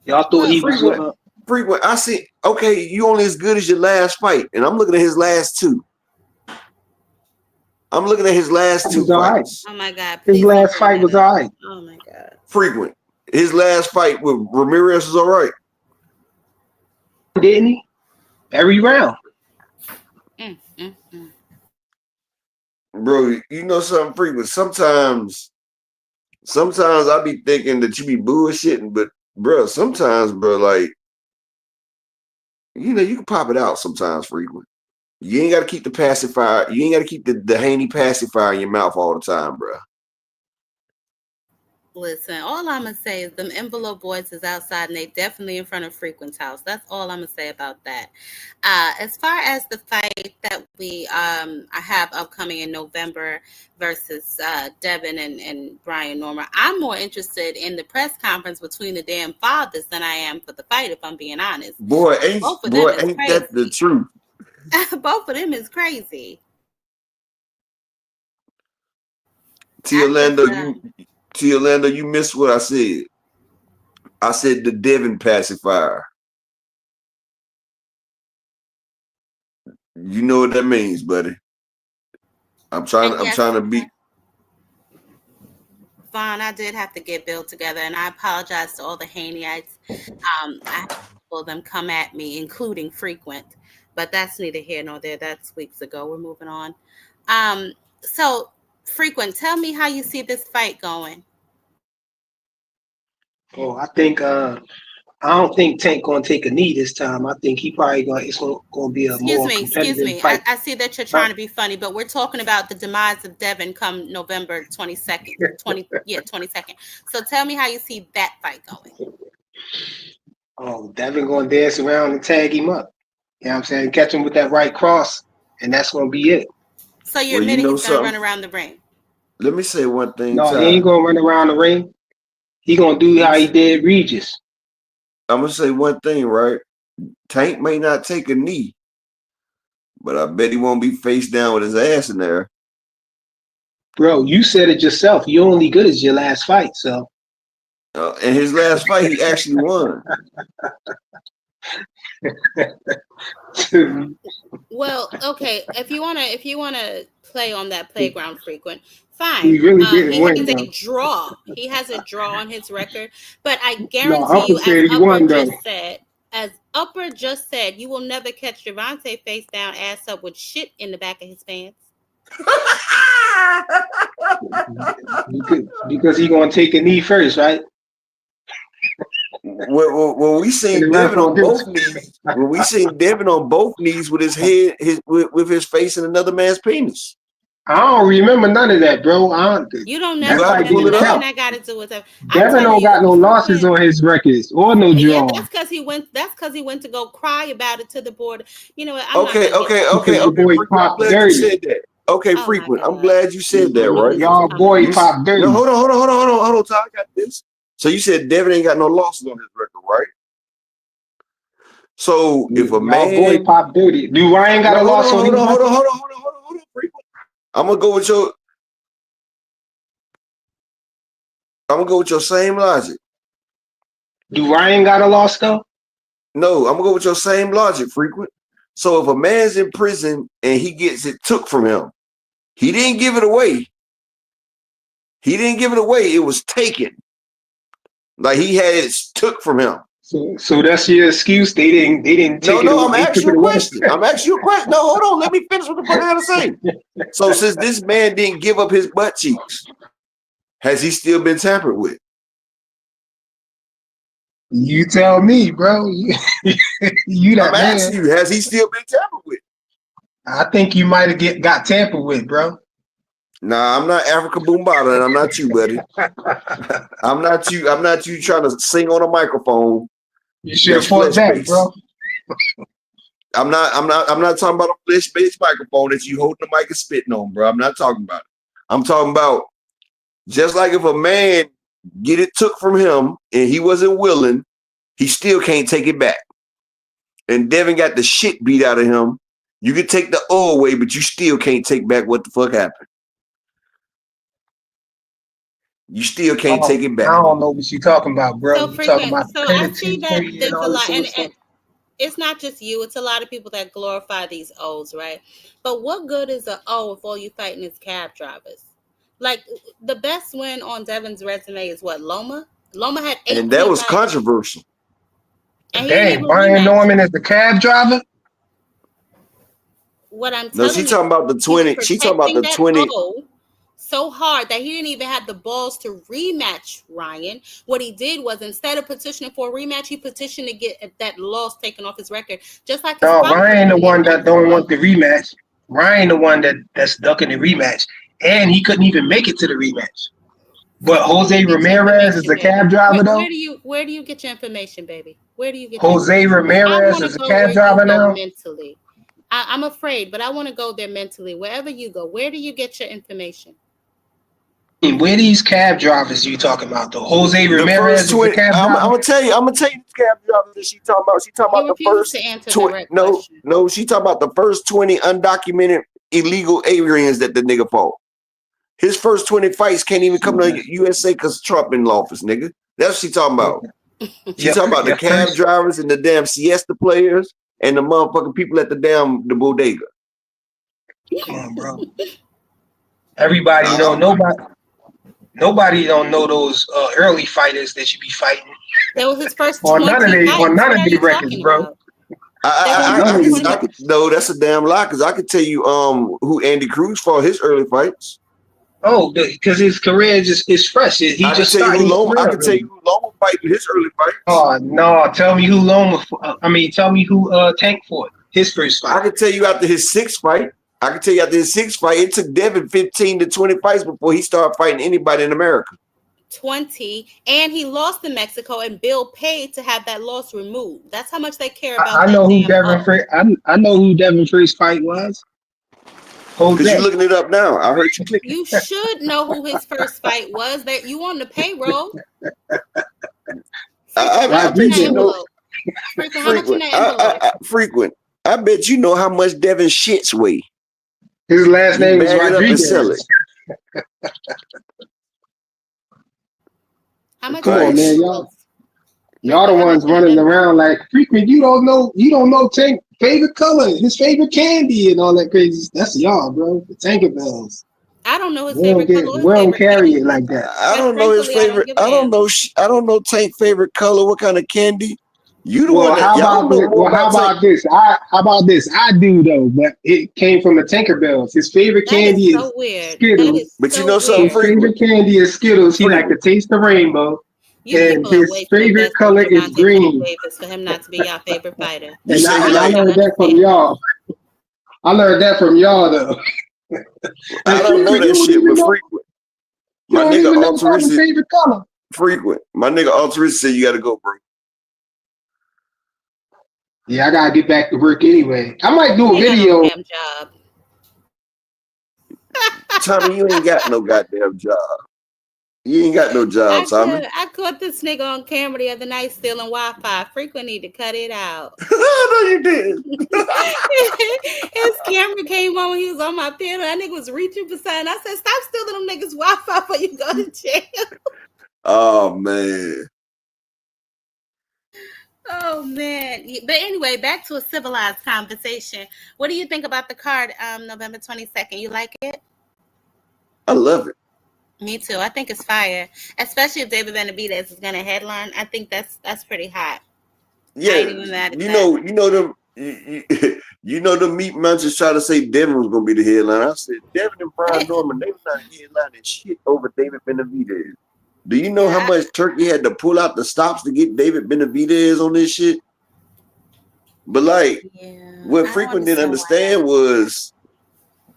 Y'all thought he was frequent. I see. Okay, you only as good as your last fight, and I'm looking at his last two. I'm looking at his last two fights. Oh my God! His last fight was all right. Oh my God! Frequent. His last fight with Ramirez was all right. Didn't he? Every round. Bro, you know something, Frequent. Sometimes I be thinking that you be bullshitting, but bro, sometimes, bro, like, you know, you can pop it out sometimes, Frequent. You ain't got to keep the pacifier. You ain't got to keep the Haney pacifier in your mouth all the time, bro. Listen, all I'm gonna say is them envelope boys is outside and they definitely in front of Frequent's house. That's all I'm gonna say about that. As far as the fight that I have upcoming in November versus Devin and Brian Norman, I'm more interested in the press conference between the damn fathers than I am for the fight, if I'm being honest. Boy, Both of them is that the crazy. truth? Both of them is crazy. T I just Orlando, you missed what I said. I said the Devin pacifier. You know what that means, buddy. I'm trying and yes, to be. Vaughn, I did have to get Bill together, and I apologize to all the Haneyeites. I had people of them come at me, including Frequent, but that's neither here nor there. That's weeks ago. We're moving on. So, Frequent, tell me how you see this fight going. Oh, I don't think Tank gonna take a knee this time. I think he probably gonna be a Excuse more me, excuse competitive me. fight. I see that you're Huh? trying to be funny, but we're talking about the demise of Devin come November 22nd. 22nd. So tell me how you see that fight going. Oh, Devin gonna dance around and tag him up. You know what I'm saying? Catch him with that right cross, and that's gonna be it. So you're Well, you admitting know he's going to run something. arong the ring. Let me say one thing, No, he Ty. ain't gonna run around the ring. He gonna do Let how me he say, did Regis. I'm gonna say one thing, right? Tank may not take a knee, but I bet he won't be face down with his ass in there. Bro, you said it yourself. You're only good as your last fight, so In his last fight, he actually won. Well, okay. If you wanna play on that playground Frequent, fine. he really didn't He win has a though. draw. He has a draw on his record. But I No, guarantee Upper you, said he won though. As Upper just said, you will never catch Javante face down, ass up with shit in the back of his pants. Because he gonna take a knee first, right? When we And seen the ref Devin gonna on do both knees, when we seen Devin on both knees with his head, with his face in another man's penis. I don't remember none of that, bro. You don't You That never have to fight pull remember it didn't nothing up. count. that got to do with him. I Devin tell don't you, got no losses Frequent. on his records or no Yeah, draws. that's because he went. That's because he went to go cry about it to the board. You know what? I'm not Okay, gonna get okay, into okay, Because it. your okay, boy Frequent. I'm Pop glad you Dirty. said that. Okay, Oh my Frequent. I'm god, glad you said that, I knew right? this was Y'all coming. boy You Pop no, Dirty. hold on, Ty. I got this. So you said Devin ain't got no losses on his record, right? So if a Y'all boy man, Pop Dirty. Do Ryan got no, a loss on his record? hold on, Frequent. I'm gonna go with your, I'm gonna go with your same logic. Do Ryan got a loss though? No, I'm gonna go with your same logic, Frequent. So if a man's in prison and he gets it took from him, he didn't give it away. He didn't give it away. It was taken. Like he had it took from him. So that's your excuse. They didn't take it No, away. I'm They asking took you it a away. question. I'm asking you a question. No, hold on. Let me finish what the fuck I gotta say. So since this man didn't give up his butt cheeks, has he still been tampered with? You tell me, bro. You I'm that asking man. you, has he still been tampered with? I think you might have got tampered with, bro. Nah, I'm not Africa Boombada, and I'm not you, buddy. I'm not you. I'm not you trying to sing on a microphone. You should have That's fought flesh back, based. bro. I'm not talking about a flesh based microphone that you holding the mic and spitting on, bro. I'm not talking about it. I'm talking about just like if a man get it took from him and he wasn't willing, he still can't take it back. And Devin got the shit beat out of him. You can take the O away, but you still can't take back what the fuck happened. You still can't take it I back. don't know what you talking about, bro. So You talking Frequent. about So I see that penitentiary and there's a all this lot, other and stuff. it's not just you. It's a lot of people that glorify these O's, right? But what good is an O if all you fighting is cab drivers? Like the best win on Devin's resume is what, Loma? Loma had 8 And that clean was fights, controversial. and he didn't Dang, even Brian rematch. Norman is the cab driver? What I'm No, she telling you, talking about the he was 20. She talking about protecting the that 20. O so hard that he didn't even have the balls to rematch Ryan. What he did was instead of petitioning for a rematch, he petitioned to get that loss taken off his record, just like his No, father Ryan the did in one that don't Mexico. want the rematch. Ryan the one that's ducking the rematch. And he couldn't even make it to the rematch. But Jose Ramirez is a cab driver though. Where do you get your information, baby? Where do you get Jose Ramirez is a cab driver now. Mentally. I'm afraid, but I want to go there mentally. Wherever you go, where do you get your information? Where these cab drivers you talking about though? Jose Ramirez is a cab driver. I'm gonna tell you these cab drivers that she talking about. She talking about the first to answer 20. No, she talking about the first 20 undocumented illegal aliens that the nigga fought. His first 20 fights can't even come to USA because Trump in office, nigga. That's what she talking about. She talking about the cab drivers and the damn siesta players and the motherfucking people at the bodega. Come on, bro. Everybody know nobody don't know those early fighters that you be fighting. That was his first 20 fights. None of these records, bro. No, that's a damn lie because I could tell you who Andy Cruz fought his early fights. Oh, because his career is fresh. I can tell you who Loma fight in his early fights. Oh no! Tell me who Loma. Tell me who Tank fought his first fight. I can tell you after his sixth fight. It took Devin 15 to 20 fights before he started fighting anybody in America. 20, and he lost in Mexico, and Bill paid to have that loss removed. That's how much they care about. I know who Devin Frey. I know who Devin Frey's fight was. Because you're looking it up now. I heard you click. You should know who his first fight was. That you on the payroll. I bet you know. Frequent. I bet you know how much Devin shits weigh. His last name is Rodriguez. How much? Come on, man, y'all the ones running around like Frequent. You don't know Tank favorite color, his favorite candy, and all that crazy. That's y'all, bro. The Tinkerbells. I don't know his favorite color. We don't carry it like that. I don't know his favorite. I don't know Tank's favorite color. What kind of candy? You the one. How about this? I do though, but it came from the Tinkerbells. His favorite candy is Skittles. But you know something? His favorite candy is Skittles. He like to taste the rainbow. And his favorite color is green. For him not to be your favorite fighter. And I learned that from y'all. I learned that from y'all though. I don't know that shit, but Frequent. My nigga Altruistic favorite color. Frequent. My nigga Altruistic said you gotta go, bro. Yeah, I gotta get back to work anyway. I might do a video. Job. Tommy, you ain't got no goddamn job. You ain't got no job, Tommy. I caught this nigga on camera the other night stealing Wi-Fi. Frequent need to cut it out. I know you did. His camera came on when he was on my panel. That nigga was reaching for something. I said, stop stealing them niggas' Wi-Fi before you go to jail. Oh, man. Oh, man. But anyway, back to a civilized conversation. What do you think about the card November 22nd? You like it? I love it. Me too. I think it's fire, especially if David Benavidez is going to headline. I think that's pretty hot. Yeah, you know the meat munchers try to say Devin was going to be the headline. I said Devin and Brian Norman, they were not headlining shit over David Benavidez. Do you know how much Turkey had to pull out the stops to get David Benavidez on this shit? But what Frequent didn't understand was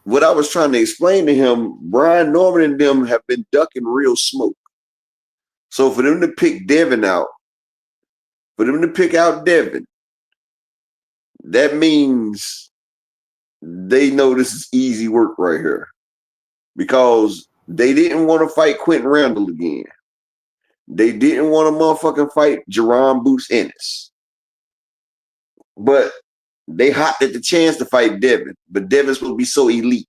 what I was trying to explain to him. Brian Norman and them have been ducking real smoke. So for them to pick Devin out, for them to pick out Devin, that means they know this is easy work right here. Because they didn't want to fight Quentin Randall again. They didn't want to motherfucking fight Jerome Boots Ennis. But they hopped at the chance to fight Devin. But Devin's supposed to be so elite.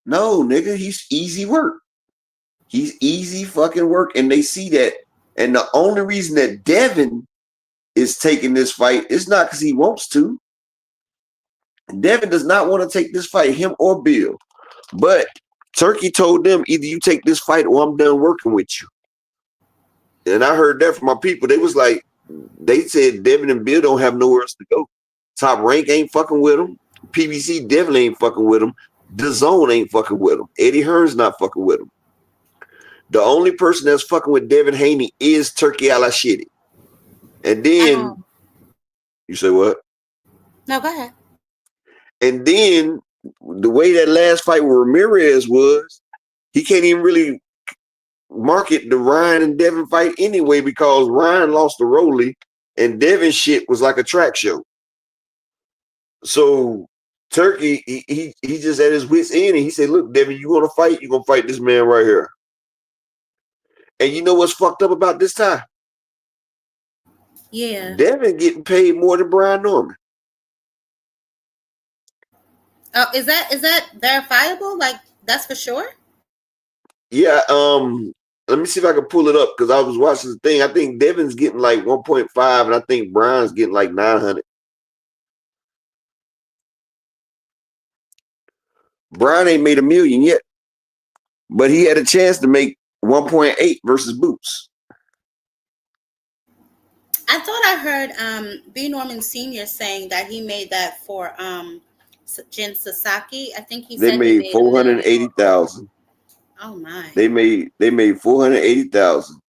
No, nigga, he's easy work. He's easy fucking work. And they see that. And the only reason that Devin is taking this fight is not because he wants to. Devin does not want to take this fight, him or Bill. But Turkey told them, either you take this fight or I'm done working with you. And I heard that from my people. They was like, they said Devin and Bill don't have nowhere else to go. Top Rank ain't fucking with them. PBC definitely ain't fucking with them. DAZN ain't fucking with them. Eddie Hearn's not fucking with them. The only person that's fucking with Devin Haney is Turkey Al-Ashidi. And then, you say what? No, go ahead. And then the way that last fight with Ramirez was, he can't even really market the Ryan and Devin fight anyway because Ryan lost to Rolly and Devin shit was like a track show. So Turkey, he just at his wits end and he said, look, Devin, you want to fight? You're going to fight this man right here. And you know what's fucked up about this time? Yeah. Devin getting paid more than Brian Norman. Oh, is that verifiable? Like, that's for sure? Yeah, let me see if I can pull it up because I was watching the thing. I think Devin's getting like 1.5 and I think Brian's getting like 900. Brian ain't made $1 million yet, but he had a chance to make 1.8 versus Boots. I thought I heard B. Norman Sr. saying that he made that for Jin Sasaki. I think he They said made he made 480,000. Oh my! They made 480,000.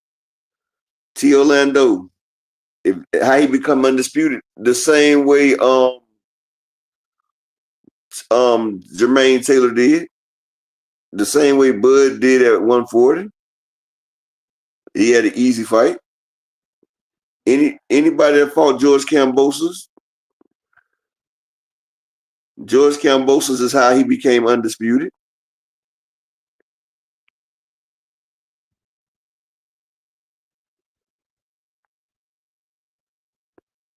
T. Orlando, how he become undisputed the same way Jermaine Taylor did, the same way Bud did at 140. He had an easy fight. Anybody that fought George Kambosos is how he became undisputed.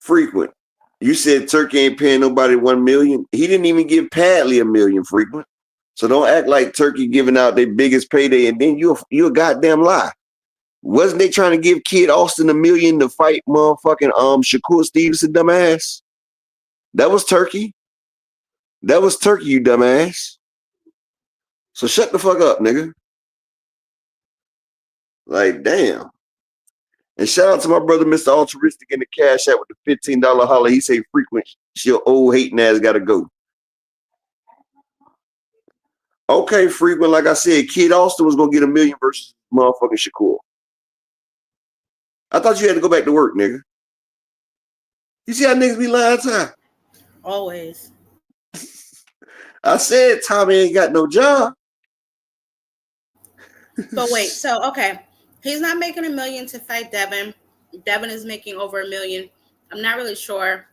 Frequent. You said Turkey ain't paying nobody $1 million. He didn't even give Padley $1 million. Frequent. So don't act like Turkey giving out their biggest payday and then you a goddamn lie. Wasn't they trying to give Kid Austin $1 million to fight motherfucking Shakur Stevenson, dumbass? That was Turkey. That was Turkey, you dumbass. So shut the fuck up, nigga. Like, damn. And shout out to my brother, Mr. Altruistic in the Cash App with the $15 holler. He say frequent, your old hating ass gotta go. Okay, frequent, like I said, Kid Austin was gonna get $1 million versus motherfucking Shakur. I thought you had to go back to work, nigga. You see how niggas be lying time? Always. I said Tommy ain't got no job. But wait, so okay, he's not making $1 million to fight Devin. Devin is making over $1 million. I'm not really sure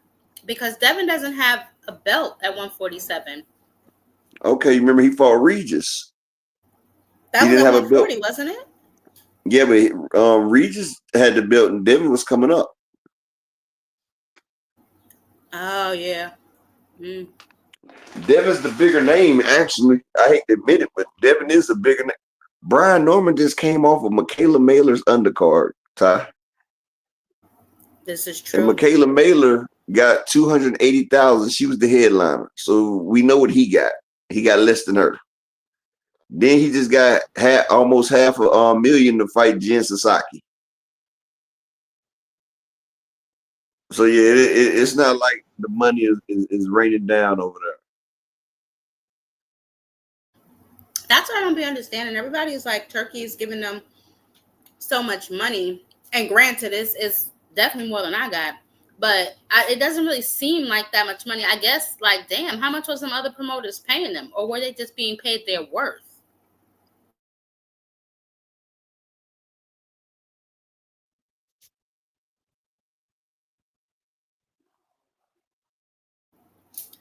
because Devin doesn't have a belt at 147. Okay, you remember he fought Regis. That He was didn't at have a 140, belt. wasn't it? Yeah, but Regis had the belt and Devin was coming up. Oh yeah. Devin's the bigger name, actually. I hate to admit it, but Devin is the bigger name. Brian Norman just came off of Michaela Mailer's undercard, Ty. This is And true. Michaela Mailer got 280,000. She was the headliner. So we know what he got. He got less than her. Then he just got almost half a million to fight Jin Sasaki. So yeah, it's not like the money is raining down over there. That's what I don't be understanding. Everybody's like, Turkey is giving them so much money. And granted, it's definitely more than I got. But it doesn't really seem like that much money. I guess, like, damn, how much was some other promoters paying them? Or were they just being paid their worth?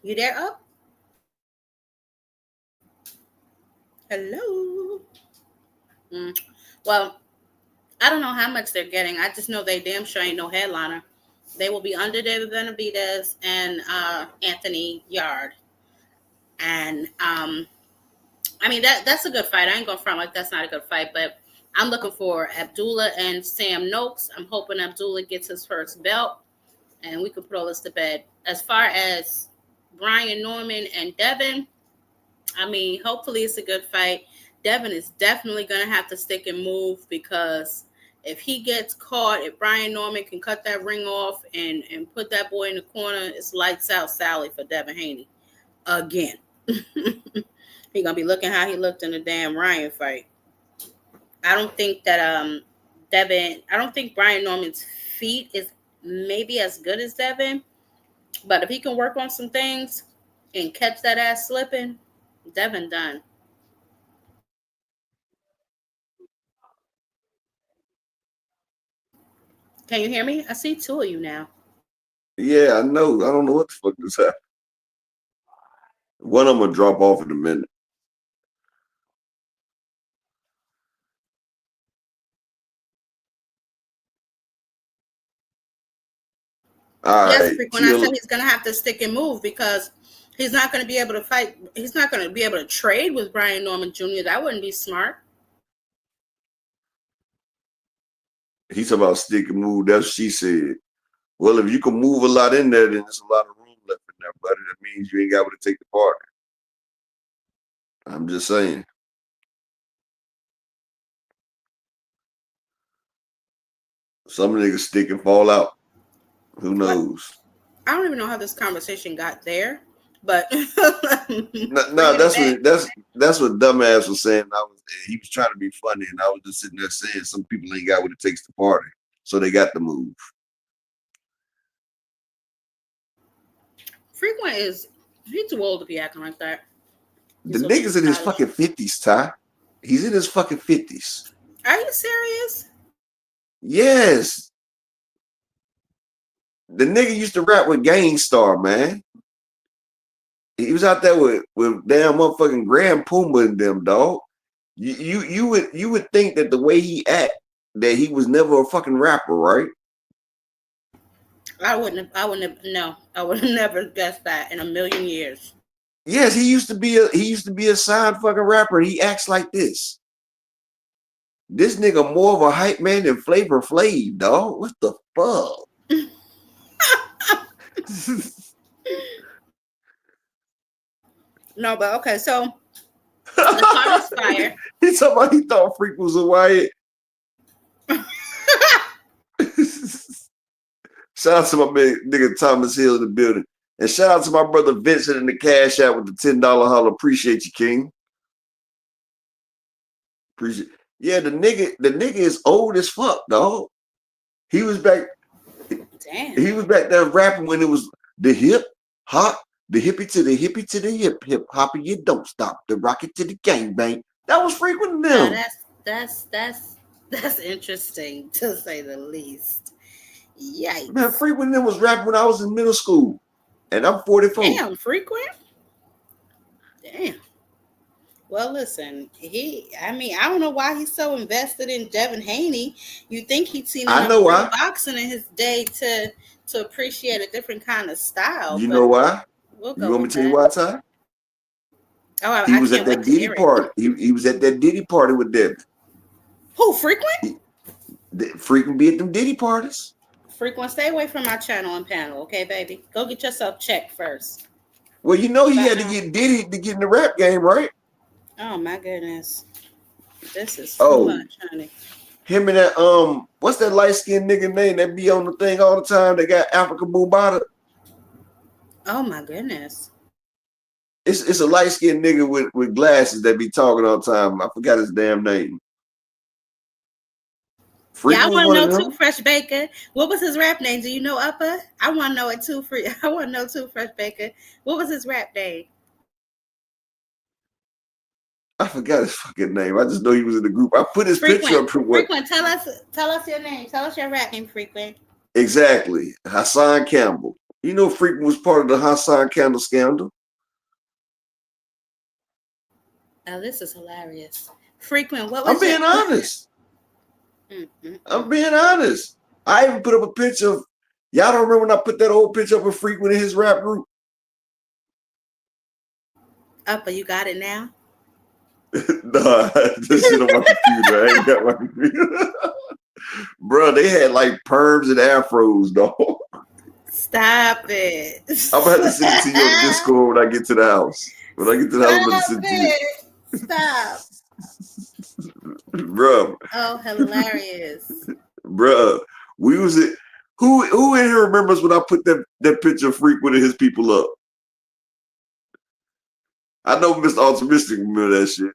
You there, up? Hello? Well, I don't know how much they're getting. I just know they damn sure ain't no headliner. They will be under David Benavidez and Anthony Yard. And I mean that's a good fight. I ain't gonna front like that's not a good fight, but I'm looking for Abdullah and Sam Noakes. I'm hoping Abdullah gets his first belt and we can put all this to bed. As far as Brian Norman and Devin, I mean, hopefully it's a good fight. Devin is definitely gonna have to stick and move because if he gets caught, if Brian Norman can cut that ring off and put that boy in the corner, it's lights out Sally for Devin Haney again. He gonna be looking how he looked in the damn Ryan fight. I don't think that I don't think Brian Norman's feet is maybe as good as Devin, but if he can work on some things and catch that ass slipping, Devin done. Can you hear me? I see two of you now. Yeah, I know. I don't know what the fuck this happened. One of them will drop off in a minute. All Yes, right, Freak. When I said Kill. he's gonna have to stick and move because he's not gonna be able to fight. He's not gonna be able to trade with Brian Norman Jr. That wouldn't be smart. He's about stick and move. That's what she said. Well, if you can move a lot in there, then there's a lot of room left in there, buddy. That means you ain't got to take the part. I'm just saying. Some niggas stick and fall out. Who What? knows? I don't even know how this conversation got there, but No, that's what dumbass was saying. He was trying to be funny, and I was just sitting there saying some people ain't got what it takes to party, so they got to move. Frequent he's too old to be acting like that. The nigga's in his fucking 50s, Ty. He's in his fucking 50s. Are you serious? Yes. The nigga used to rap with Gangstar, man. He was out there with damn motherfucking Grand Puma and them, dog. You would think that the way he act, that he was never a fucking rapper, right? I wouldn't have never guessed that in a million years. Yes, he used to be a signed fucking rapper, and he acts like this. This nigga more of a hype man than Flavor Flav, dog. What the fuck? No, but okay, so the car is fire. He talking about he thought Freak was a white. Shout out to my big nigga Thomas Hill in the building. And shout out to my brother Vincent in the cash out with the $10 holler. Appreciate you, King. Appreciate. Yeah, the nigga is old as fuck, dog. He was back. Damn. He was back there rapping when it was the hip hop, the hippie to the hip hoppy. You don't stop the rocket to the gangbang. That was Frequent them. That's interesting to say the least. Yikes. Man, Frequent them was rapping when I was in middle school, and I'm 44. Damn, Frequent. Damn. Well, listen, I don't know why he's so invested in Devin Haney. You think he'd seen enough boxing in his day to appreciate a different kind of style. You know why? We'll you want me to tell you why, Ty? Oh, he was at that Diddy party. He was at that Diddy party with Devin. Who, Frequent? Frequent be at them Diddy parties. Frequent, stay away from my channel and panel, okay, baby? Go get yourself checked first. Well, you know he had to get Diddy to get in the rap game, right? Oh my goodness. This is too much, honey. Him and that what's that light-skinned nigga name that be on the thing all the time? They got Africa Boobada. Oh my goodness. It's a light-skinned nigga with glasses that be talking all the time. I forgot his damn name. Yeah, I want to know too, Fresh Baker. What was his rap name? Do you know, Upper? I want to know it too. I want to know too, Fresh Baker. What was his rap name? I forgot his fucking name. I just know he was in the group. I put his picture up. Frequent, tell us your name. Tell us your rap name, Frequent. Exactly. Hassan Campbell. You know Frequent was part of the Hassan Campbell scandal. Oh, this is hilarious. Frequent, what was I'm being honest. I'm being honest. I even put up a picture of, y'all don't remember when I put that old picture up of Frequent in his rap group? Upper, you got it now? Nah, this shit on my computer. I ain't got my computer. Bro, they had like perms and afros, dog. Stop it. I'm gonna have to send it to your Discord when I get to the house. When I get to the house, I'm gonna send it to you. Stop. Bro. Oh, hilarious. Bro, we was it. Who in here remembers when I put that picture of Frequent and his people up? I know Mr. Optimistic remember that shit.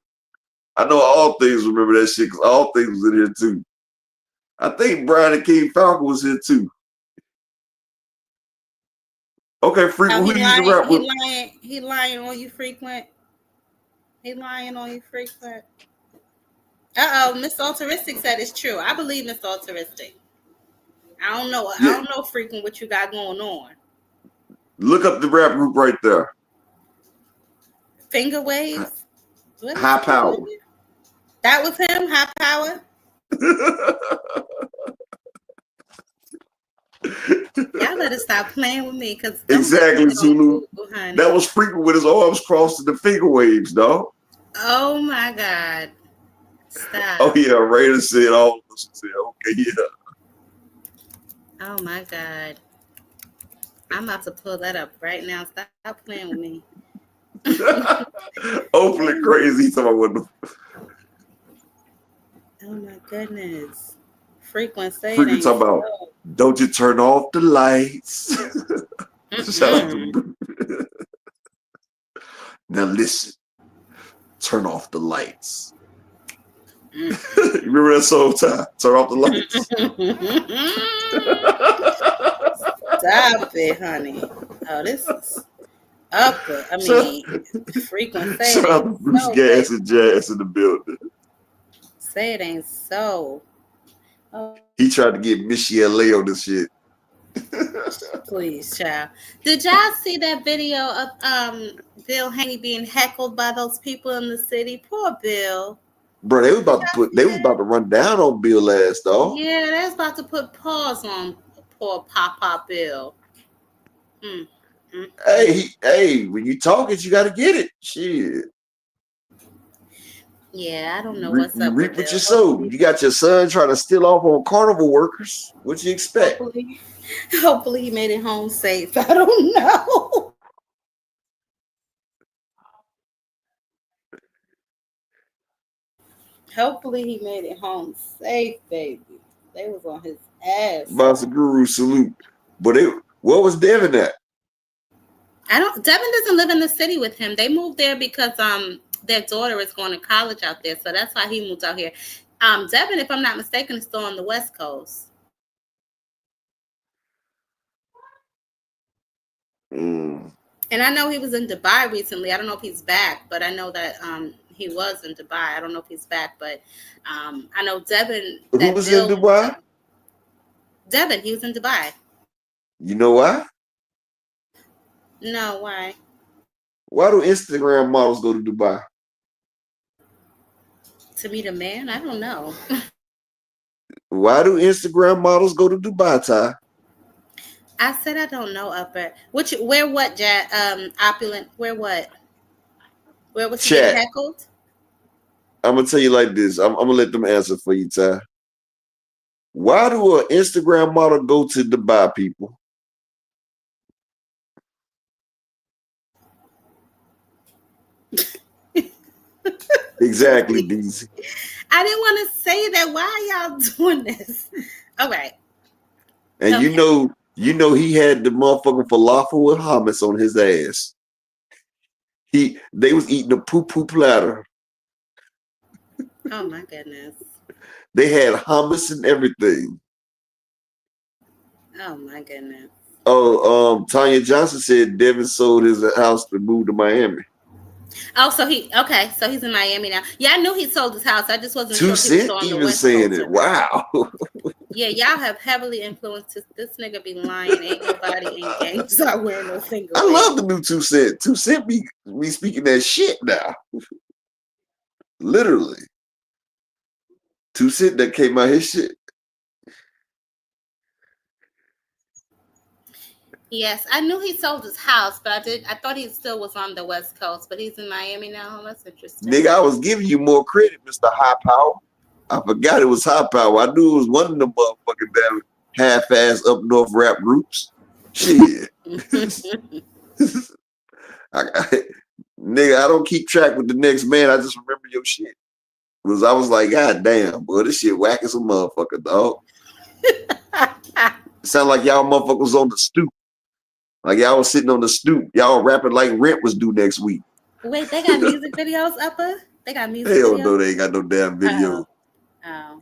I know All Things remember that shit because All Things was in here too. I think Brian and King Falcon was here too. Okay, Frequent, who you used to rap with? He lying on you, Frequent. He lying on you, Frequent. Uh-oh, Mr. Altruistic said it's true. I believe Mr. Altruistic. I don't know. I Yeah. don't know, freaking, what you got going on. Look up the rap group right there. Finger waves. What is High it? Power. That was him. High Power. Y'all better stop playing with me, cause Exactly, Zulu. honey. That was freaking with his arms crossed in the finger waves, dog. Oh my God! Stop. Oh yeah, Raider said all of us said, okay, yeah. Oh my God! I'm about to pull that up right now. Stop playing with me. Hopefully crazy. He's talking about what the Oh my goodness! Frequent say it freaking ain't talking about. so. Don't you turn off the lights? Shout out Mm-mm. to now listen, turn off the lights. You remember that song, Ty? Turn off the lights. Stop it, honey. Oh, this is upper. I mean, frequent say Shout it out to ain't Bruce so. Gas Baby. and Jazz in the building. Say it ain't so. Oh, He tried to get Missy LA on this shit. please, child. Did y'all see that video of Bill Haney being heckled by those people in the city? Poor Bill. Bro, they was about to run down on Bill last, dog. Yeah, they was about to put paws on poor Papa Bill. Hey, when you talk it, you gotta get it. Shit. Yeah, I don't know what's You up reap with what Bill. you sow. You got your son trying to steal off on carnival workers. What you expect? Hopefully he made it home safe. I don't know. Hopefully he made it home safe, baby. They was on his ass. Bounce Guru salute. But what was Devin at? Devin doesn't live in the city with him. They moved there because their daughter is going to college out there. So that's why he moved out here. Devin, if I'm not mistaken, is still on the West Coast. Mm. And I know he was in Dubai recently. I don't know if he's back, but I know that he was in Dubai. I don't know if he's back, but I know Devin. Who was in Dubai? Devin, he was in Dubai. You know why? No, why? Why do Instagram models go to Dubai? To meet a man? I don't know. Why do Instagram models go to Dubai, Ty? I said I don't know, Upper. Where what, Opulent? Where what? Where was he getting heckled? I'm gonna tell you like this. I'm gonna let them answer for you, Ty. Why do an Instagram model go to Dubai, people? Exactly, DZ. I didn't want to say that. Why are y'all doing this? All right. And Okay. you know he had the motherfucking falafel with hummus on his ass. They was eating a poo-poo platter. Oh my goodness. They had hummus and everything. Oh my goodness. Oh, Tanya Johnson said Devin sold his house to move to Miami. Oh, so he's in Miami now. Yeah, I knew he sold his house. I just wasn't 2 sure if he was Cent on the even West saying Coast it. or not. Wow. Yeah, y'all have heavily influenced this nigga be lying. Ain't nobody in gangs out wearing no finger I waves. love the new 2 Cent. 2 Cent be speaking that shit now. Literally. 2 Cent that came out his shit. Yes, I knew he sold his house, but I thought he still was on the West Coast, but he's in Miami now. That's interesting. Nigga, I was giving you more credit, Mr. High Power. I forgot it was High Power. I knew it was one of the motherfucking damn half-ass up north rap groups. Shit. Nigga, I don't keep track with the next man. I just remember your shit. I was like, God damn, boy, this shit whack as a motherfucker, dog. It sound like y'all motherfuckers on the stoop. Like y'all was sitting on the stoop. Y'all rapping like rent was due next week. Wait, they got music videos, Upper? They got music Hell videos? no, they ain't got no damn video. Oh.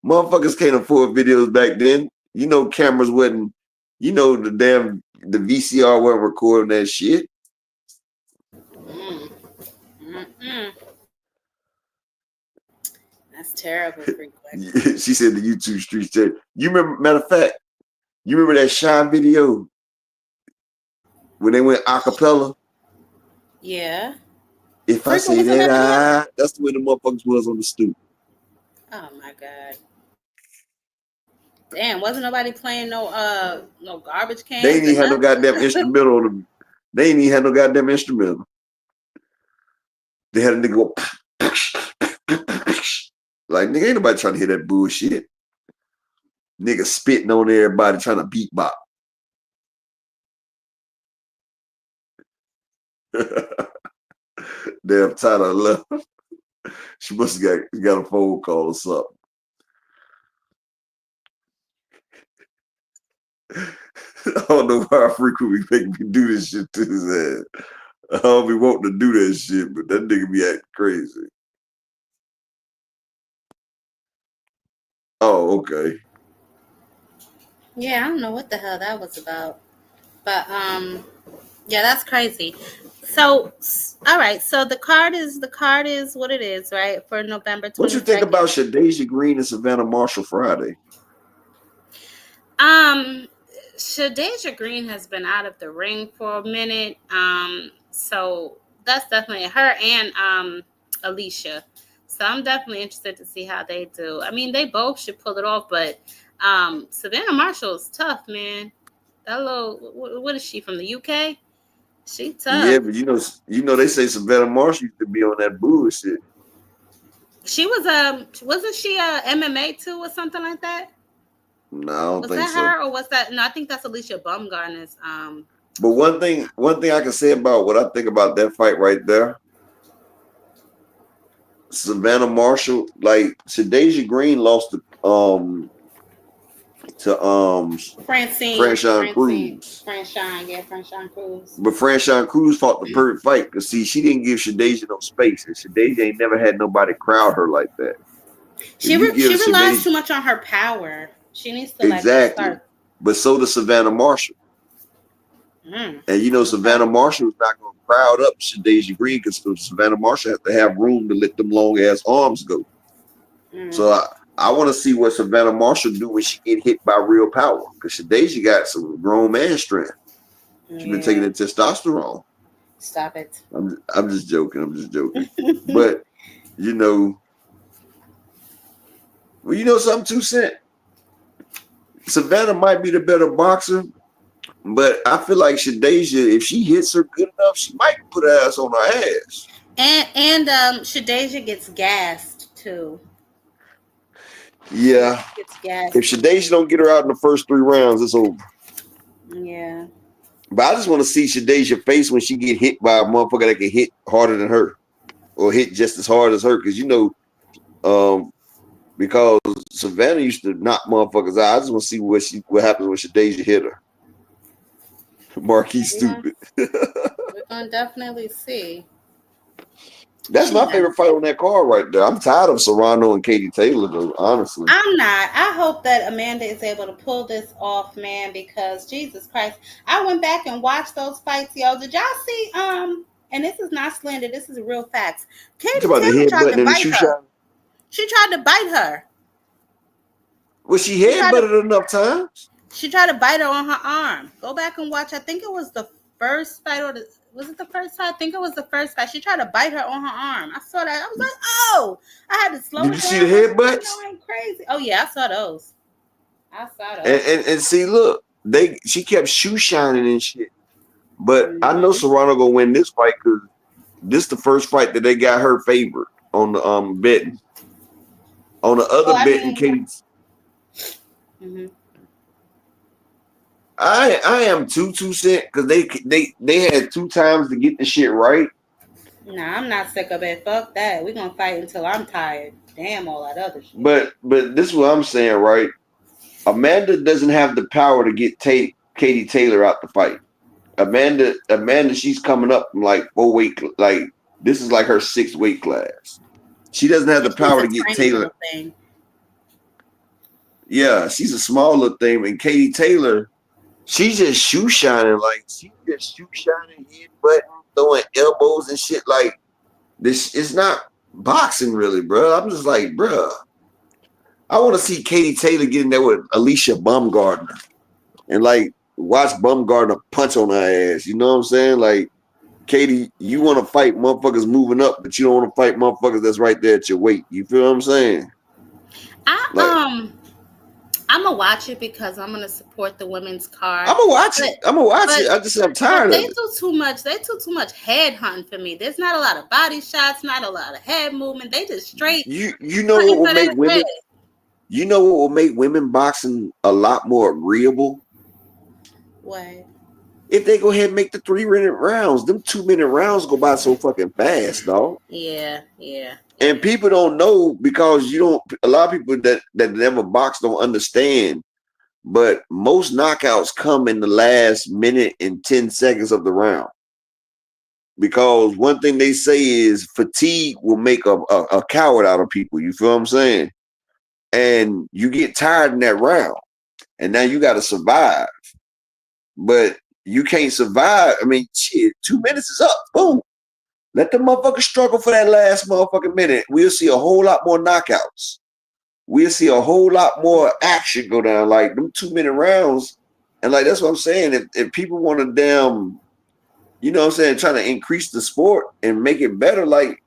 Motherfuckers can't afford videos back then. You know, cameras wasn't, the VCR wasn't recording that shit. That's terrible frequency. She said the YouTube streets. You remember? Matter of fact, you remember that Shine video when they went acapella? Yeah. If I say was in that, that's the way the motherfuckers was on the stoop. Oh my god. Damn, wasn't nobody playing no garbage cans? They ain't even had no goddamn instrumental on them. They ain't even had no goddamn instrumental. They had a nigga go like, nigga, ain't nobody trying to hear that bullshit. Nigga spitting on everybody trying to beatbox. Damn, Tyler left. She must have got a phone call or something. I don't know how frequently make me do this shit to his ass. I don't be wanting to do that shit, but that nigga be acting crazy. Oh, okay. Yeah, I don't know what the hell that was about. But yeah, that's crazy. So all right, so the card is what it is, right? For November 22nd. What you think about Shadasia Green and Savannah Marshall Friday? Shadasia Green has been out of the ring for a minute. So that's definitely her and Alicia. So I'm definitely interested to see how they do. I mean, they both should pull it off, but Savannah Marshall is tough, man. That little, what is she from the UK? She tough. Yeah, but you know they say Savannah Marshall used to be on that bullshit. She was wasn't she a MMA too or something like that? No, I don't was think that so. her or was that? No, I think that's Alicia Baumgartner's. But one thing I can say about what I think about that fight right there, Savannah Marshall, like Shadasia Green lost to Franchon Cruz. Franchon Cruz. But Franchon Cruz fought the perfect fight because see, she didn't give Shadasia no space, and Shadasia ain't never had nobody crowd her like that. She relies too much on her power. She needs to exactly. Start. But so does Savannah Marshall. And you know, Savannah Marshall is not going to crowd up Shadasia Green because Savannah Marshall has to have room to let them long ass arms go. So I want to see what Savannah Marshall do when she get hit by real power because Shadasia got some grown man strength. She's been taking the testosterone. Stop it. I'm just joking. But you know, well, you know something, 2 Cent. Savannah might be the better boxer. But I feel like Shadasia, if she hits her good enough, she might put her ass on her ass. And Shadasia gets gassed too. Yeah. Gets gassed. If Shadasia don't get her out in the first 3 rounds, it's over. Yeah. But I just want to see Shadasia face when she get hit by a motherfucker that can hit harder than her, or hit just as hard as her. Because you know, because Savannah used to knock motherfuckers out. I just want to see what happens when Shadasia hit her. Marquis stupid. We're gonna definitely see. That's my favorite fight on that card right there. I'm tired of Serrano and Katy Taylor, though, honestly. I'm not. I hope that Amanda is able to pull this off, man, because Jesus Christ. I went back and watched those fights, yo. Did y'all see and this is not slander, this is real facts. Katy Taylor tried to bite her. She tried to bite her. Well, she headbutted enough times. She tried to bite her on her arm. Go back and watch. I think it was the first fight, was it the first fight? I think it was the first fight. She tried to bite her on her arm. I saw that. I was like, oh, I had to slow it down. Did you see the headbutts? I ain't crazy. Oh yeah, I saw those. And see, look, she kept shoe shining and shit. But I know Serrano gonna win this fight because this is the first fight that they got her favored on the betting. On the other betting, Katy. I am 2 Cent because they had 2 times to get the shit right. Nah, I'm not sick of it. Fuck that. We're gonna fight until I'm tired. Damn all that other shit. But this is what I'm saying, right? Amanda doesn't have the power to get Katy Taylor out the fight. Amanda, she's coming up from like 4 weight, like this is like her 6th weight class. She doesn't have the power to get Taylor. Yeah, she's a small little thing, and Katy Taylor, she's just shoe shining, head button, throwing elbows and shit like this. It's not boxing, really, bro. I'm just like, bro. I want to see Katy Taylor get in there with Alicia Baumgardner and like watch Baumgardner punch on her ass. You know what I'm saying? Like, Katy, you want to fight motherfuckers moving up, but you don't want to fight motherfuckers that's right there at your weight. You feel what I'm saying? Like, I'm gonna watch it because I'm gonna support the women's card. I'm gonna watch it. I just I'm tired of they it. do too much. They do too much head hunting for me. There's not a lot of body shots, not a lot of head movement. They just straight. You know what will make women? Head. You know what will make women boxing a lot more agreeable? What? If they go ahead and make the 3-minute rounds, them 2-minute rounds go by so fucking fast, dog. Yeah. And people don't know because you don't. A lot of people that never box don't understand. But most knockouts come in the last minute and 10 seconds of the round. Because one thing they say is fatigue will make a coward out of people. You feel what I'm saying? And you get tired in that round, and now you got to survive. But you can't survive. I mean, shit, 2 minutes is up. Boom. Let the motherfucker struggle for that last motherfucking minute. We'll see a whole lot more knockouts. We'll see a whole lot more action go down. Like them 2-minute rounds. And like that's what I'm saying. If people want to damn, you know what I'm saying, trying to increase the sport and make it better, like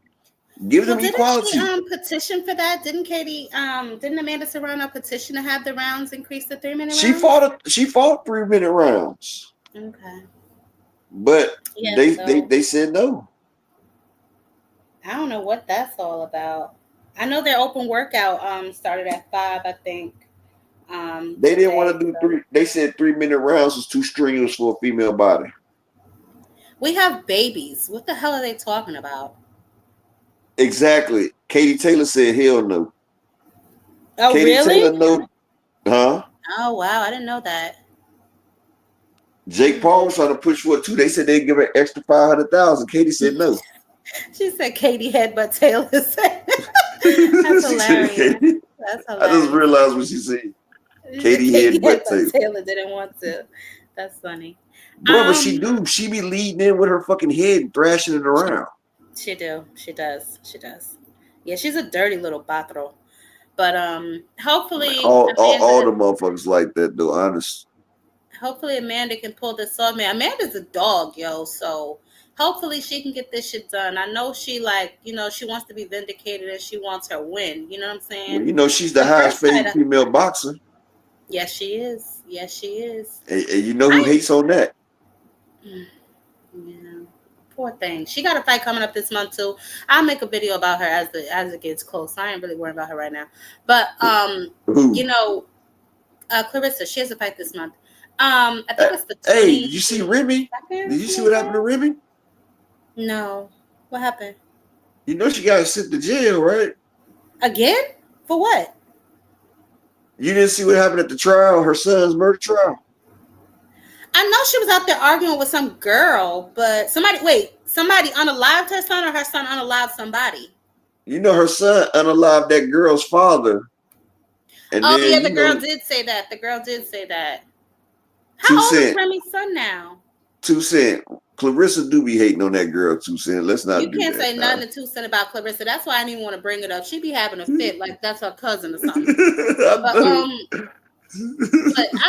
give them equality. Didn't she petition for that? Didn't Amanda Serrano petition to have the rounds increase to 3-minute rounds? She fought 3-minute rounds. Okay. But they said no. I don't know what that's all about. I know their open workout started at 5, I think. They didn't want to do 3. They said 3-minute rounds was too strenuous for a female body. We have babies. What the hell are they talking about? Exactly. Katy Taylor said hell no. Oh, Katy really? Taylor no. Huh? Oh, wow. I didn't know that. Jake Paul was trying to push for it too. They said they'd give her extra $500,000. Katy said no. She said Katy headbutt Taylor said. That's hilarious. That's hilarious. I just realized what she said. Katy headbutt Taylor didn't want to. That's funny. Bro, but she do. She be leading in with her fucking head and thrashing it around. She does. Yeah, she's a dirty little batro. But hopefully all the motherfuckers like that though, honest. Hopefully Amanda can pull this off, man. Amanda's a dog, yo, so hopefully she can get this shit done. I know she she wants to be vindicated and she wants her win. You know what I'm saying? Well, she's the highest paid female boxer. Yes, she is. And you know who hates on that? Yeah. Poor thing. She got a fight coming up this month too. I'll make a video about her as it gets close. I ain't really worried about her right now. But Clarissa, she has a fight this month. I think it's the 20th. Hey, did you see Remy? Did you see what happened to Remy? No. What happened? You know she got sent to jail, right? Again? For what? You didn't see what happened at the trial, her son's murder trial? I know she was out there arguing with some girl, but somebody unalived her son, or her son unalived somebody? You know her son unalived that girl's father. And the girl did say that. How old is Remy's son now? 2 Cent. Clarissa do be hating on that girl, 2 Cent. Let's not. You can't say nothing to 2 Cent about Clarissa. That's why I didn't even want to bring it up. She be having a fit like that's her cousin or something. But I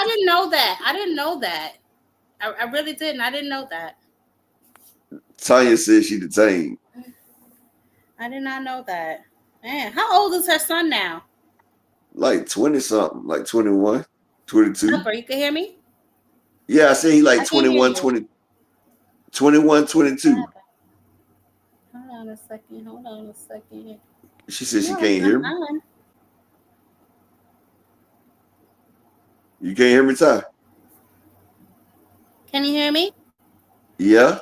didn't know that. I really didn't. I didn't know that. Tanya said she detained. I did not know that. Man, how old is her son now? Like 20 something, like 21, 22. Upper, you can hear me? Yeah, I said he like 21, 22. Hold on a second. She said she can't hear me. You can't hear me, Ty? Can you hear me? Yeah.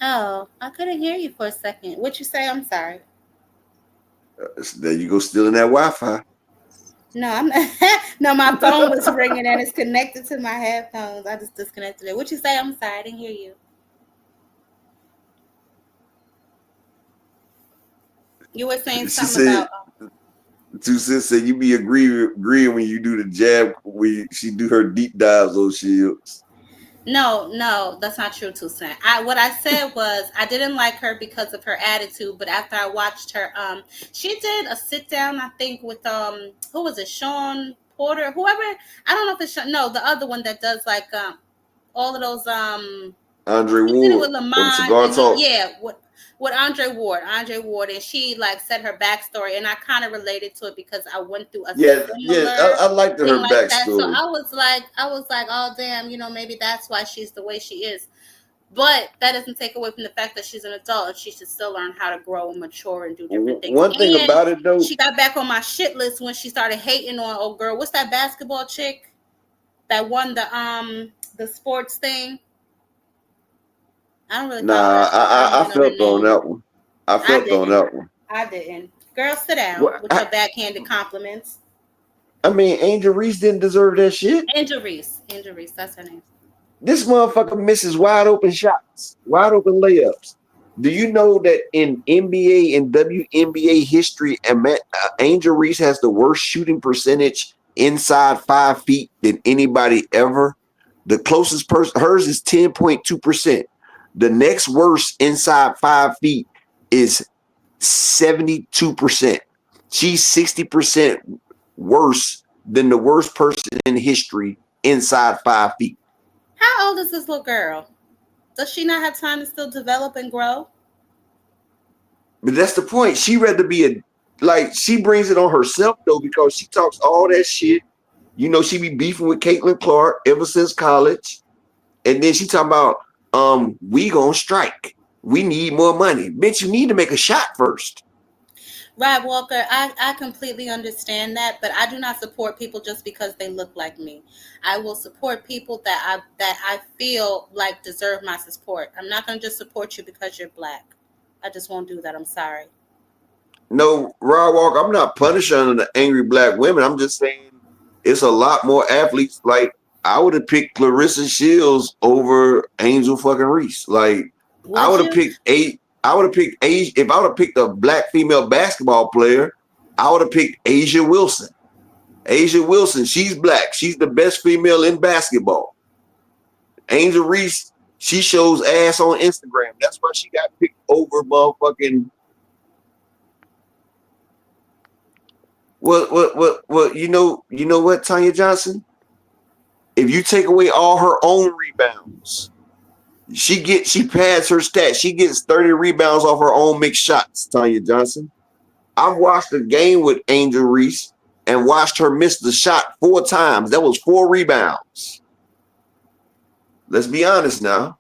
Oh, I couldn't hear you for a second. What you say? I'm sorry. There you go, stealing that Wi-Fi. No, I'm not. No, my phone was ringing and it's connected to my headphones. I just disconnected it. What you say? I'm sorry. I didn't hear you. You were saying something about. 2 Cent said you be agreeing when you do the jab, when she do her deep dives on shields. No, that's not true, Toussaint. What I said was I didn't like her because of her attitude, but after I watched her, she did a sit down, I think, with who was it, Sean Porter, whoever. I don't know if it's Sean, no, the other one that does like all of those Andre he did it Ward with on Lamont Cigar and he Talk. yeah with Andre Ward, and she like said her backstory, and I kind of related to it because I went through a Yeah, yeah, similar I liked thing her like that. So backstory. I was like, oh damn, maybe that's why she's the way she is. But that doesn't take away from the fact that she's an adult and she should still learn how to grow and mature and do different things. One thing And about it though, she got back on my shit list when she started hating on old girl. What's that basketball chick that won the sports thing? I don't really follow nah, that stuff. I don't I even know the felt on name. that one. I I felt on didn't. that one. I didn't. Girl, sit down Well, with your backhanded compliments. I mean, Angel Reese didn't deserve that shit. Angel Reese. Angel Reese, that's her name. This motherfucker misses wide open shots, wide open layups. Do you know that in NBA and WNBA history, Angel Reese has the worst shooting percentage inside 5 feet than anybody ever? The closest person, hers is 10.2%. The next worst inside 5 feet is 72%. She's 60% worse than the worst person in history inside 5 feet. How old is this little girl? Does she not have time to still develop and grow? But that's the point. She rather be she brings it on herself though, because she talks all that shit. She be beefing with Caitlin Clark ever since college. And then she talking about, we gonna strike. We need more money. Bitch, you need to make a shot first. Right, Walker, I completely understand that, but I do not support people just because they look like me. I will support people that I feel like deserve my support. I'm not gonna just support you because you're black. I just won't do that. I'm sorry. No, Rod Walker, I'm not punishing the angry black women. I'm just saying it's a lot more athletes. Like, I would have picked Clarissa Shields over Angel fucking Reese. Like, I Would would have you? picked I would have picked if I would have picked a black female basketball player, I would have picked Asia Wilson. Asia Wilson, she's black. She's the best female in basketball. Angel Reese, she shows ass on Instagram. That's why she got picked over motherfucking what you know what, Tanya Johnson? If you take away all her own rebounds, she pads her stats. She gets 30 rebounds off her own mixed shots, Tanya Johnson. I've watched a game with Angel Reese and watched her miss the shot 4 times. That was 4 rebounds. Let's be honest now.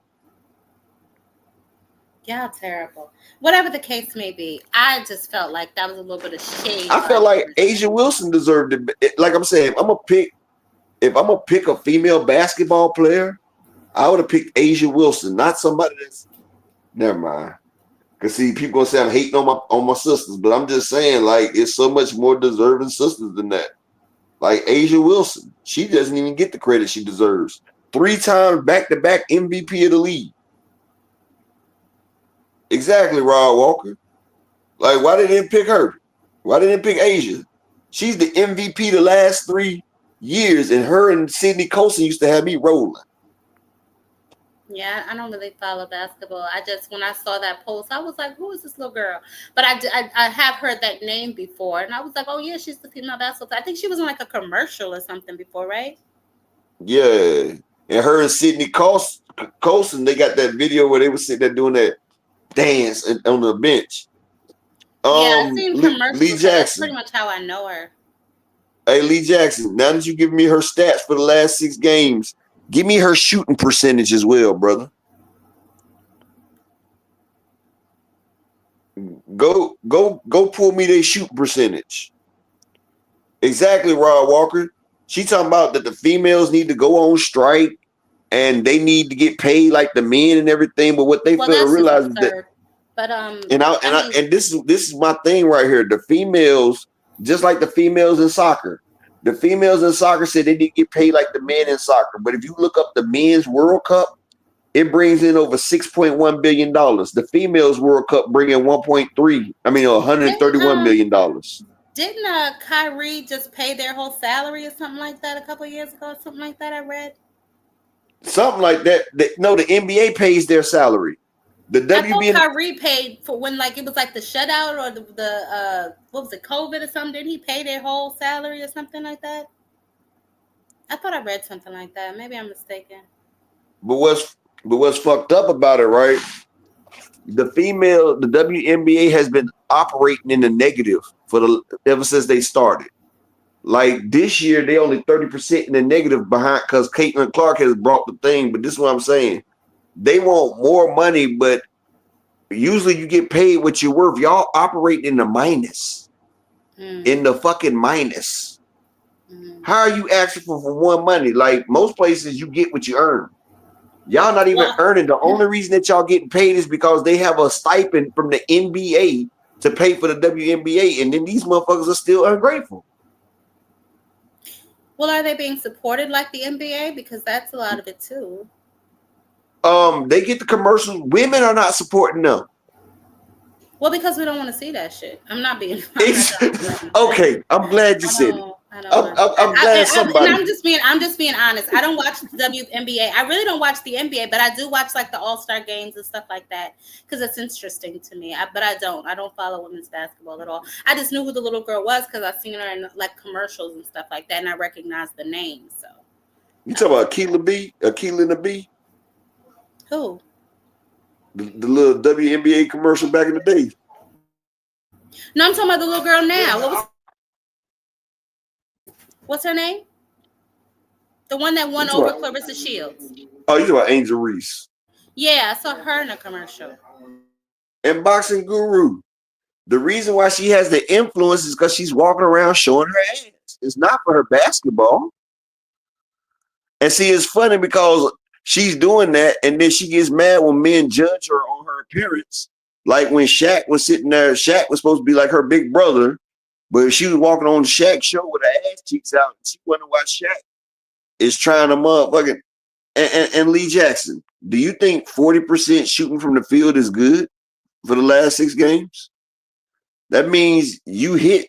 Y'all terrible. Whatever the case may be, I just felt like that was a little bit of shade I by felt the like Asia person. Wilson deserved it. Like I'm saying, if I'm gonna pick a female basketball player, I would have picked Asia Wilson, not somebody that's never mind. Cause see, people gonna say I'm hating on my sisters, but I'm just saying, like, it's so much more deserving sisters than that. Like Asia Wilson, she doesn't even get the credit she deserves. 3 times back-to-back MVP of the league. Exactly, Rod Walker. Like, why they didn't pick her? Why they didn't pick Asia? She's the MVP the last 3 years, and her and Sydney Colson used to have me rolling. Yeah, I don't really follow basketball. I just when I saw that post, I was like, "Who is this little girl?" But I have heard that name before, and I was like, "Oh yeah, she's the female basketball player." I think she was in like a commercial or something before, right? Yeah. And her and Sydney Colson, they got that video where they were sitting there doing that dance on the bench. Yeah, I've seen Lee commercials. So that's pretty Jackson. much how I know her. Hey, Lee Jackson, now that you give me her stats for the last 6 games, give me her shooting percentage as well, brother. Go pull me their shooting percentage. Exactly, Rod Walker. She talking about that the females need to go on strike and they need to get paid like the men and everything. But what they Well, fail to that's just realize is that, absurd. But I mean, and this is my thing right here. The females, just like the females in soccer, the females in soccer said they need to get paid like the men in soccer. But if you look up the men's World Cup, it brings in over $6.1 billion. The females World Cup bring in 131 didn't million dollars. didn't Kyrie just pay their whole salary or something like that a couple of years ago? Something like that I read. something like that. No, the NBA pays their salary. The I thought WBN, Kyrie paid for when like it was like the shutout or the what was it, COVID or something? Did he pay their whole salary or something like that? I thought I read something like that. Maybe I'm mistaken. but what's fucked up about it, right? The WNBA has been operating in the negative ever since they started. Like this year, they only 30% in the negative behind because Caitlin Clark has brought the thing. But this is what I'm saying. They want more money, but usually you get paid what you're worth. Y'all operate in the minus, in the fucking minus. How are you asking for one money? Like most places, you get what you earn. Y'all not even earning. The only reason that y'all getting paid is because they have a stipend from the NBA to pay for the WNBA, and then these motherfuckers are still ungrateful. Well, are they being supported like the NBA? Because that's a lot of it too. They get the commercials. Women are not supporting them. Well, because we don't want to see that shit. I'm not being. Okay, I'm glad you said it. I'm glad somebody. And I'm just being honest. I don't watch the WNBA. I really don't watch the NBA, but I do watch like the All-Star games and stuff like that because it's interesting to me. But I don't follow women's basketball at all. I just knew who the little girl was because I've seen her in like commercials and stuff like that, and I recognize the name. So you talking about Akilah and the Bee? Who? The little WNBA commercial back in the day. No, I'm talking about the little girl now. What's her name? The one that won over Clarissa Shields. Oh, you talking about Angel Reese? Yeah, I saw her in a commercial. And Boxing Guru. The reason why she has the influence is because she's walking around showing her ass. It's not for her basketball. And see, it's funny because she's doing that, and then she gets mad when men judge her on her appearance. Like when Shaq was sitting there, Shaq was supposed to be like her big brother, but she was walking on the Shaq show with her ass cheeks out. And she wondered why Shaq is trying to motherfucking. And Lee Jackson, do you think 40% shooting from the field is good for the last 6 games? That means you hit.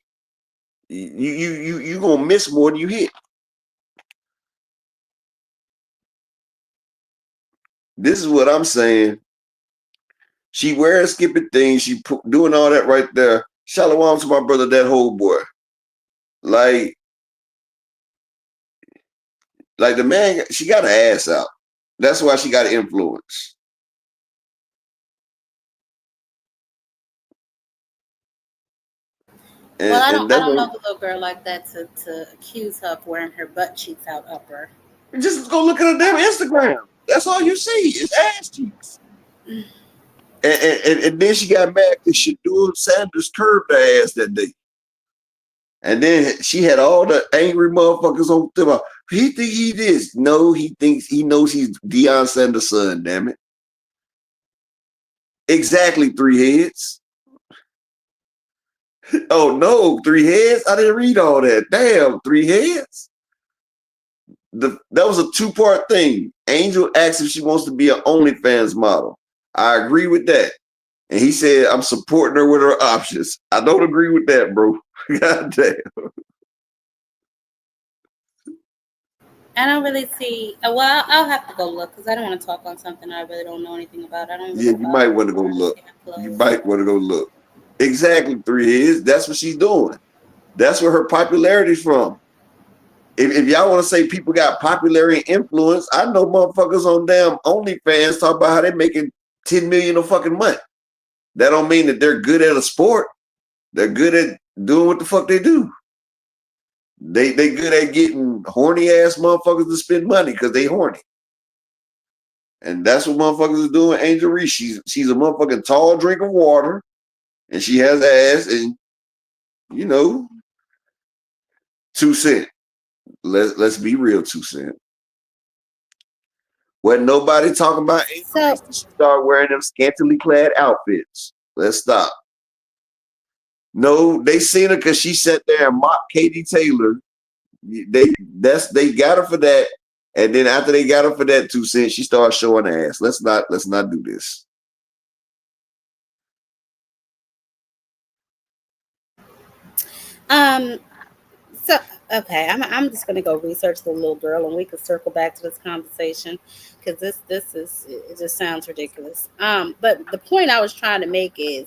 You gonna miss more than you hit. This is what I'm saying. She wearing skipping things. She doing all that right there. Shalom to my brother, that whole boy. Like the man, she got her ass out. That's why she got influence. Well, I don't know the little girl like that to accuse her of wearing her butt cheeks out upper. Just go look at her damn Instagram. That's all you see is ass cheeks. And then she got mad because Shakur Sanders curved her ass that day. And then she had all the angry motherfuckers on the he think he this. No, he knows he's Deion Sanders' son, damn it. Exactly, 3 heads. Oh no, 3 heads? I didn't read all that. Damn, 3 heads? That was a 2-part thing. Angel asked if she wants to be an OnlyFans model. I agree with that. And he said, I'm supporting her with her options. I don't agree with that, bro. God damn. I don't really see. Well, I'll have to go look because I don't want to talk on something I really don't know anything about. I don't. Yeah, you might want to go look. You might want to go look. Exactly, 3 heads. That's what she's doing. That's where her popularity's from. If y'all want to say people got popularity and influence, I know motherfuckers on damn OnlyFans talk about how they making 10 million a fucking month. That don't mean that they're good at a sport. They're good at doing what the fuck they do. They good at getting horny ass motherfuckers to spend money because they horny. And that's what motherfuckers are doing. Angel Reese, she's a motherfucking tall drink of water, and she has ass, and 2 cent. Let's be real, 2 cent. Wasn't nobody talking about Angel Reese. She started wearing them scantily clad outfits. Let's stop. No, they seen her because she sat there and mocked Katy Taylor. They got her for that, and then after they got her for that 2 cents, she started showing her ass. Let's not do this. So Okay, I'm just gonna go research the little girl, and we can circle back to this conversation because this is it just sounds ridiculous. But the point I was trying to make is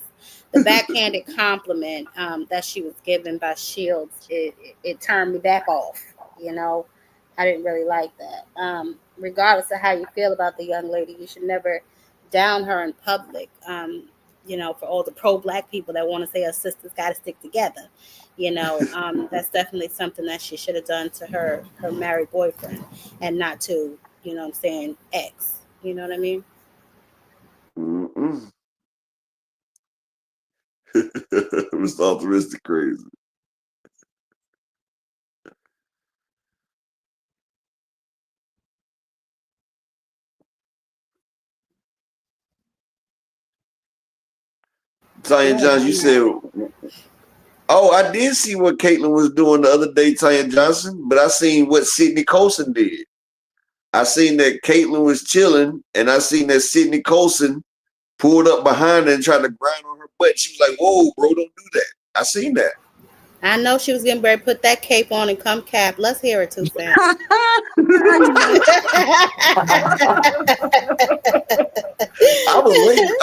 the backhanded compliment that she was given by Shields. It turned me back off. You know, I didn't really like that. Regardless of how you feel about the young lady, you should never down her in public. You know, for all the pro-black people that want to say our sisters got to stick together. You know, that's definitely something that she should have done to her married boyfriend, and not to, you know what I'm saying, ex. You know what I mean? Mm-mm. Mr. Optimistic crazy. Tanya Johnson, you said, oh, I did see what Caitlyn was doing the other day, Tanya Johnson, but I seen what Sydney Colson did. I seen that Caitlyn was chilling, and I seen that Sydney Colson pulled up behind her and tried to grind on her butt. She was like, whoa, bro, don't do that. I seen that. I know she was getting ready to put that cape on and come cap. Let's hear it, 2 Cents. I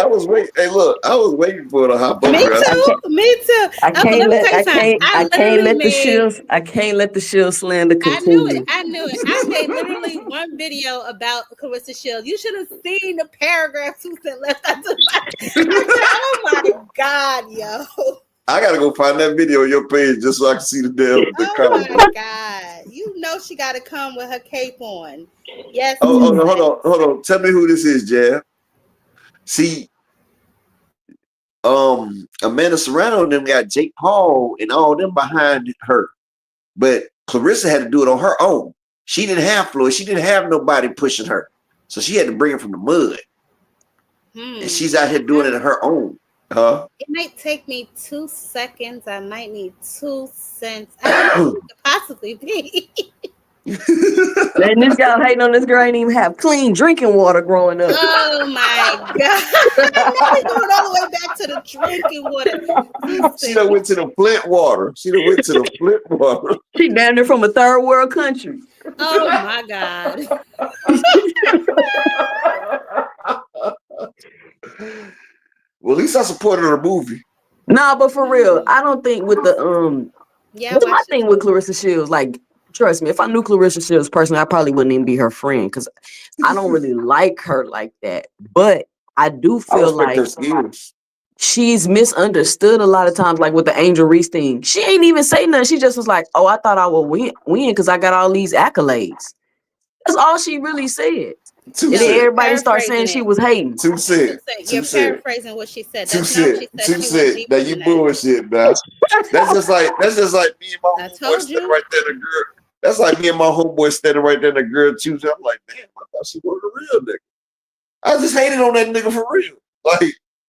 was waiting. Hey, look, I was waiting for her to hop up Me here. too. Me too. I can't let the literally Shields slander I knew it. continue. I knew it. I made literally one video about Clarissa Shields. You should have seen the paragraph 2 Cents left out the I said, oh my God, yo. I gotta go find that video on your page just so I can see the damn Oh my God. You know she gotta come with her cape on. Yes. Oh, hold on. Tell me who this is, Jab. See, Amanda Serrano and them got Jake Paul and all them behind her. But Clarissa had to do it on her own. She didn't have Floyd. She didn't have nobody pushing her. So she had to bring it from the mud. And she's out here doing it on her own. It might take me 2 seconds. I might need 2 cents. I don't know who it could possibly be. And this guy hating on this girl ain't even have clean drinking water growing up. Oh my God. Now we going all the way back to the drinking water. She done went to the Flint water. She down there from a third world country. Oh my God. Well, at least I supported her movie. Nah, but for real, I don't think with the what's my thing with Clarissa Shields? Like, trust me, if I knew Clarissa Shields personally, I probably wouldn't even be her friend because I don't really like her like that. But I do feel like she's misunderstood a lot of times, like with the Angel Reese thing. She ain't even say nothing. She just was like, oh, I thought I would win because I got all these accolades. That's all she really said. And then everybody started saying she was hating. 2 Cents. You're paraphrasing what she said. That's 2 not what Cents. she 2 said. Cents. Now you bullshit, man. That's just like me and my homeboy standing right there. The girl. That's like me and my homeboy standing right there. The girl choosing. I'm like, damn, I thought she wanted a real nigga. I just hated on that nigga for real.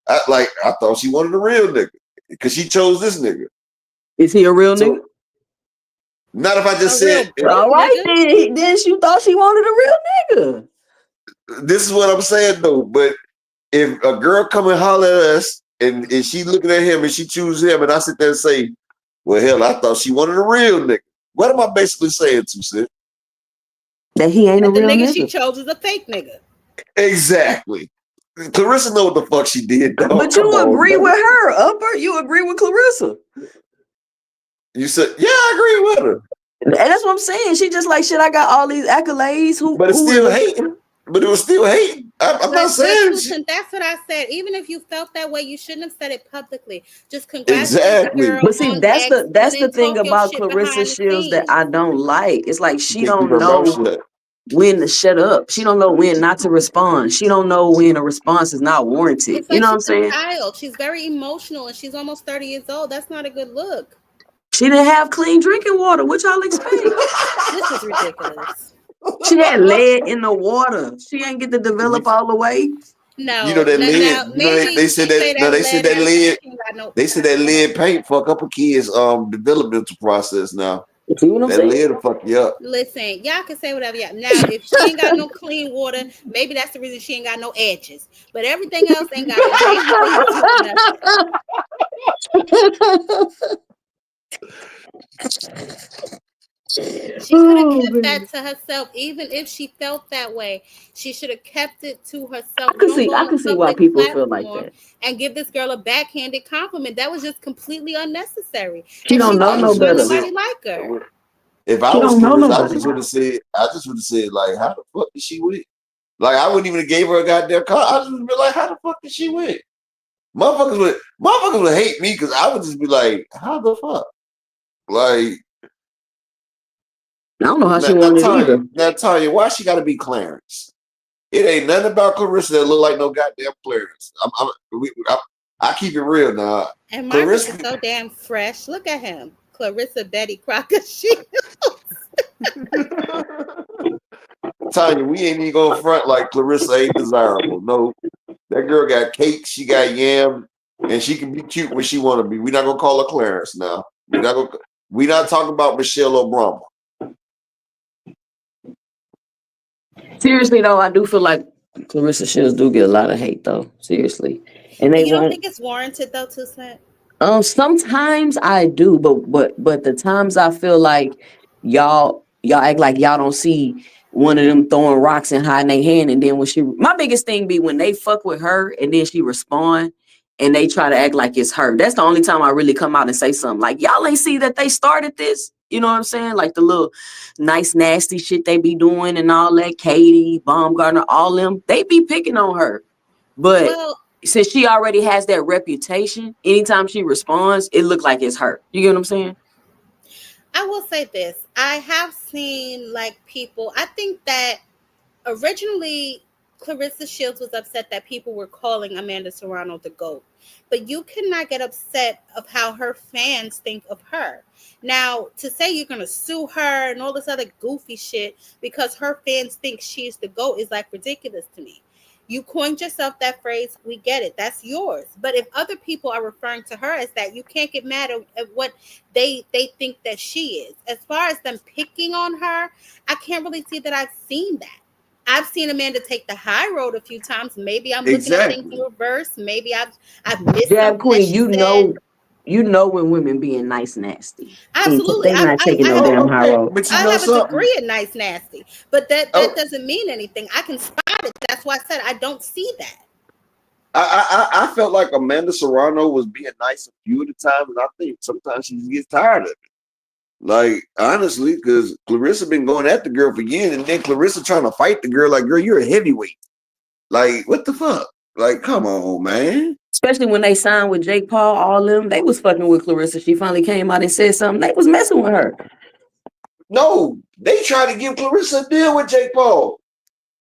I thought she wanted a real nigga because she chose this nigga. Is he a real nigga? Not if I just said. All right, then you thought she wanted a real nigga. This is what I'm saying though. But if a girl come and holler at us and she looking at him and she choose him and I sit there and say, well, hell, I thought she wanted a real nigga. What am I basically saying, 2 Cents? That he ain't a real nigga. The nigga she chose is a fake nigga. Exactly. Clarissa know what the fuck she did, though. But you agree with her, Upper. You agree with Clarissa. You said, yeah, I agree with her. And that's what I'm saying. She just like, shit, I got all these accolades. But it's still hating. But it was still hating. I'm not saying. That's what I said. Even if you felt that way, you shouldn't have said it publicly. Just congratulate exactly. the girl. But see, that's the thing about Clarissa Shields that I don't like. It's like she don't know when to shut up. She don't know when not to respond. She don't know when a response is not warranted. It's like you know what I'm saying? A child. She's very emotional and she's almost 30 years old. That's not a good look. She didn't have clean drinking water. What y'all expect? This is ridiculous. She had lead in the water. She ain't get to develop all the way. No, you know that lead. They said that lead. They said that lead paint fuck up a kid's developmental process now. See what I'm saying? Lead will fuck you up. Listen, y'all can say whatever y'all. Now, if she ain't got no clean water, maybe that's the reason she ain't got no edges. But everything else ain't got kept that to herself. Even if she felt that way, she should have kept it to herself. I You don't go on a can see why public people feel like platform that. and give this girl a backhanded compliment. That was just completely unnecessary. She And don't she know I wasn't just no would sure have better. said, nobody like her. if She I was don't know Clarissa, nobody. I just would have said, like, how the fuck did she win? Like, I wouldn't even have gave her a goddamn call. I just would be like, how the fuck did she win? Motherfuckers would hate me because I would just be like, how the fuck? Like, I don't know how she won it either. Tanya, why she got to be Clarence? It ain't nothing about Clarissa that look like no goddamn Clarence. I keep it real now. And Marcus is Clarissa, so damn fresh. Look at him. Clarissa Betty Crocker. Tanya, we ain't even gonna front like Clarissa ain't desirable. No, that girl got cake, she got yam, and she can be cute when she want to be. We're not gonna call her Clarence now. We're not talking about Michelle Obama. Seriously though, I do feel like Clarissa Shields do get a lot of hate though. Seriously, and they You don't won't. think it's warranted though, Toussaint? Sometimes I do, but the times I feel like y'all act like y'all don't see one of them throwing rocks and hiding their hand, and then my biggest thing be when they fuck with her and then she respond and they try to act like it's her. That's the only time I really come out and say something like y'all ain't see that they started this. You know what I'm saying? Like the little nice nasty shit they be doing and all that. Katy, Baumgartner, all them they be picking on her, but. Well, Since she already has that reputation, anytime she responds, it look like it's her. You get what I'm saying? I will say this. I have seen like people, I think that originally Clarissa Shields was upset that people were calling Amanda Serrano the GOAT. But you cannot get upset of how her fans think of her. Now, to say you're going to sue her and all this other goofy shit because her fans think she's the GOAT is like ridiculous to me. You coined yourself that phrase. We get it. That's yours. But if other people are referring to her as that, you can't get mad at what they think that she is. As far as them picking on her, I can't really see that I've seen that. I've seen Amanda take the high road a few times. Maybe I'm looking at things in reverse. Maybe I've missed Jab something that Queen, she said. you know when women being nice nasty. Absolutely. They not taking no damn high road. But you I know have a something? degree in nice nasty, but that Oh, doesn't mean anything. I can spot it. That's why I said I don't see that. I felt like Amanda Serrano was being nice a few of the times, and I think sometimes she just gets tired of it. Like, honestly, because Clarissa been going at the girl for years, and then Clarissa trying to fight the girl like, girl, you're a heavyweight. Like, what the fuck? Like, come on, man. Especially when they signed with Jake Paul, all them, they was fucking with Clarissa. She finally came out and said something. They was messing with her. No, they tried to give Clarissa a deal with Jake Paul.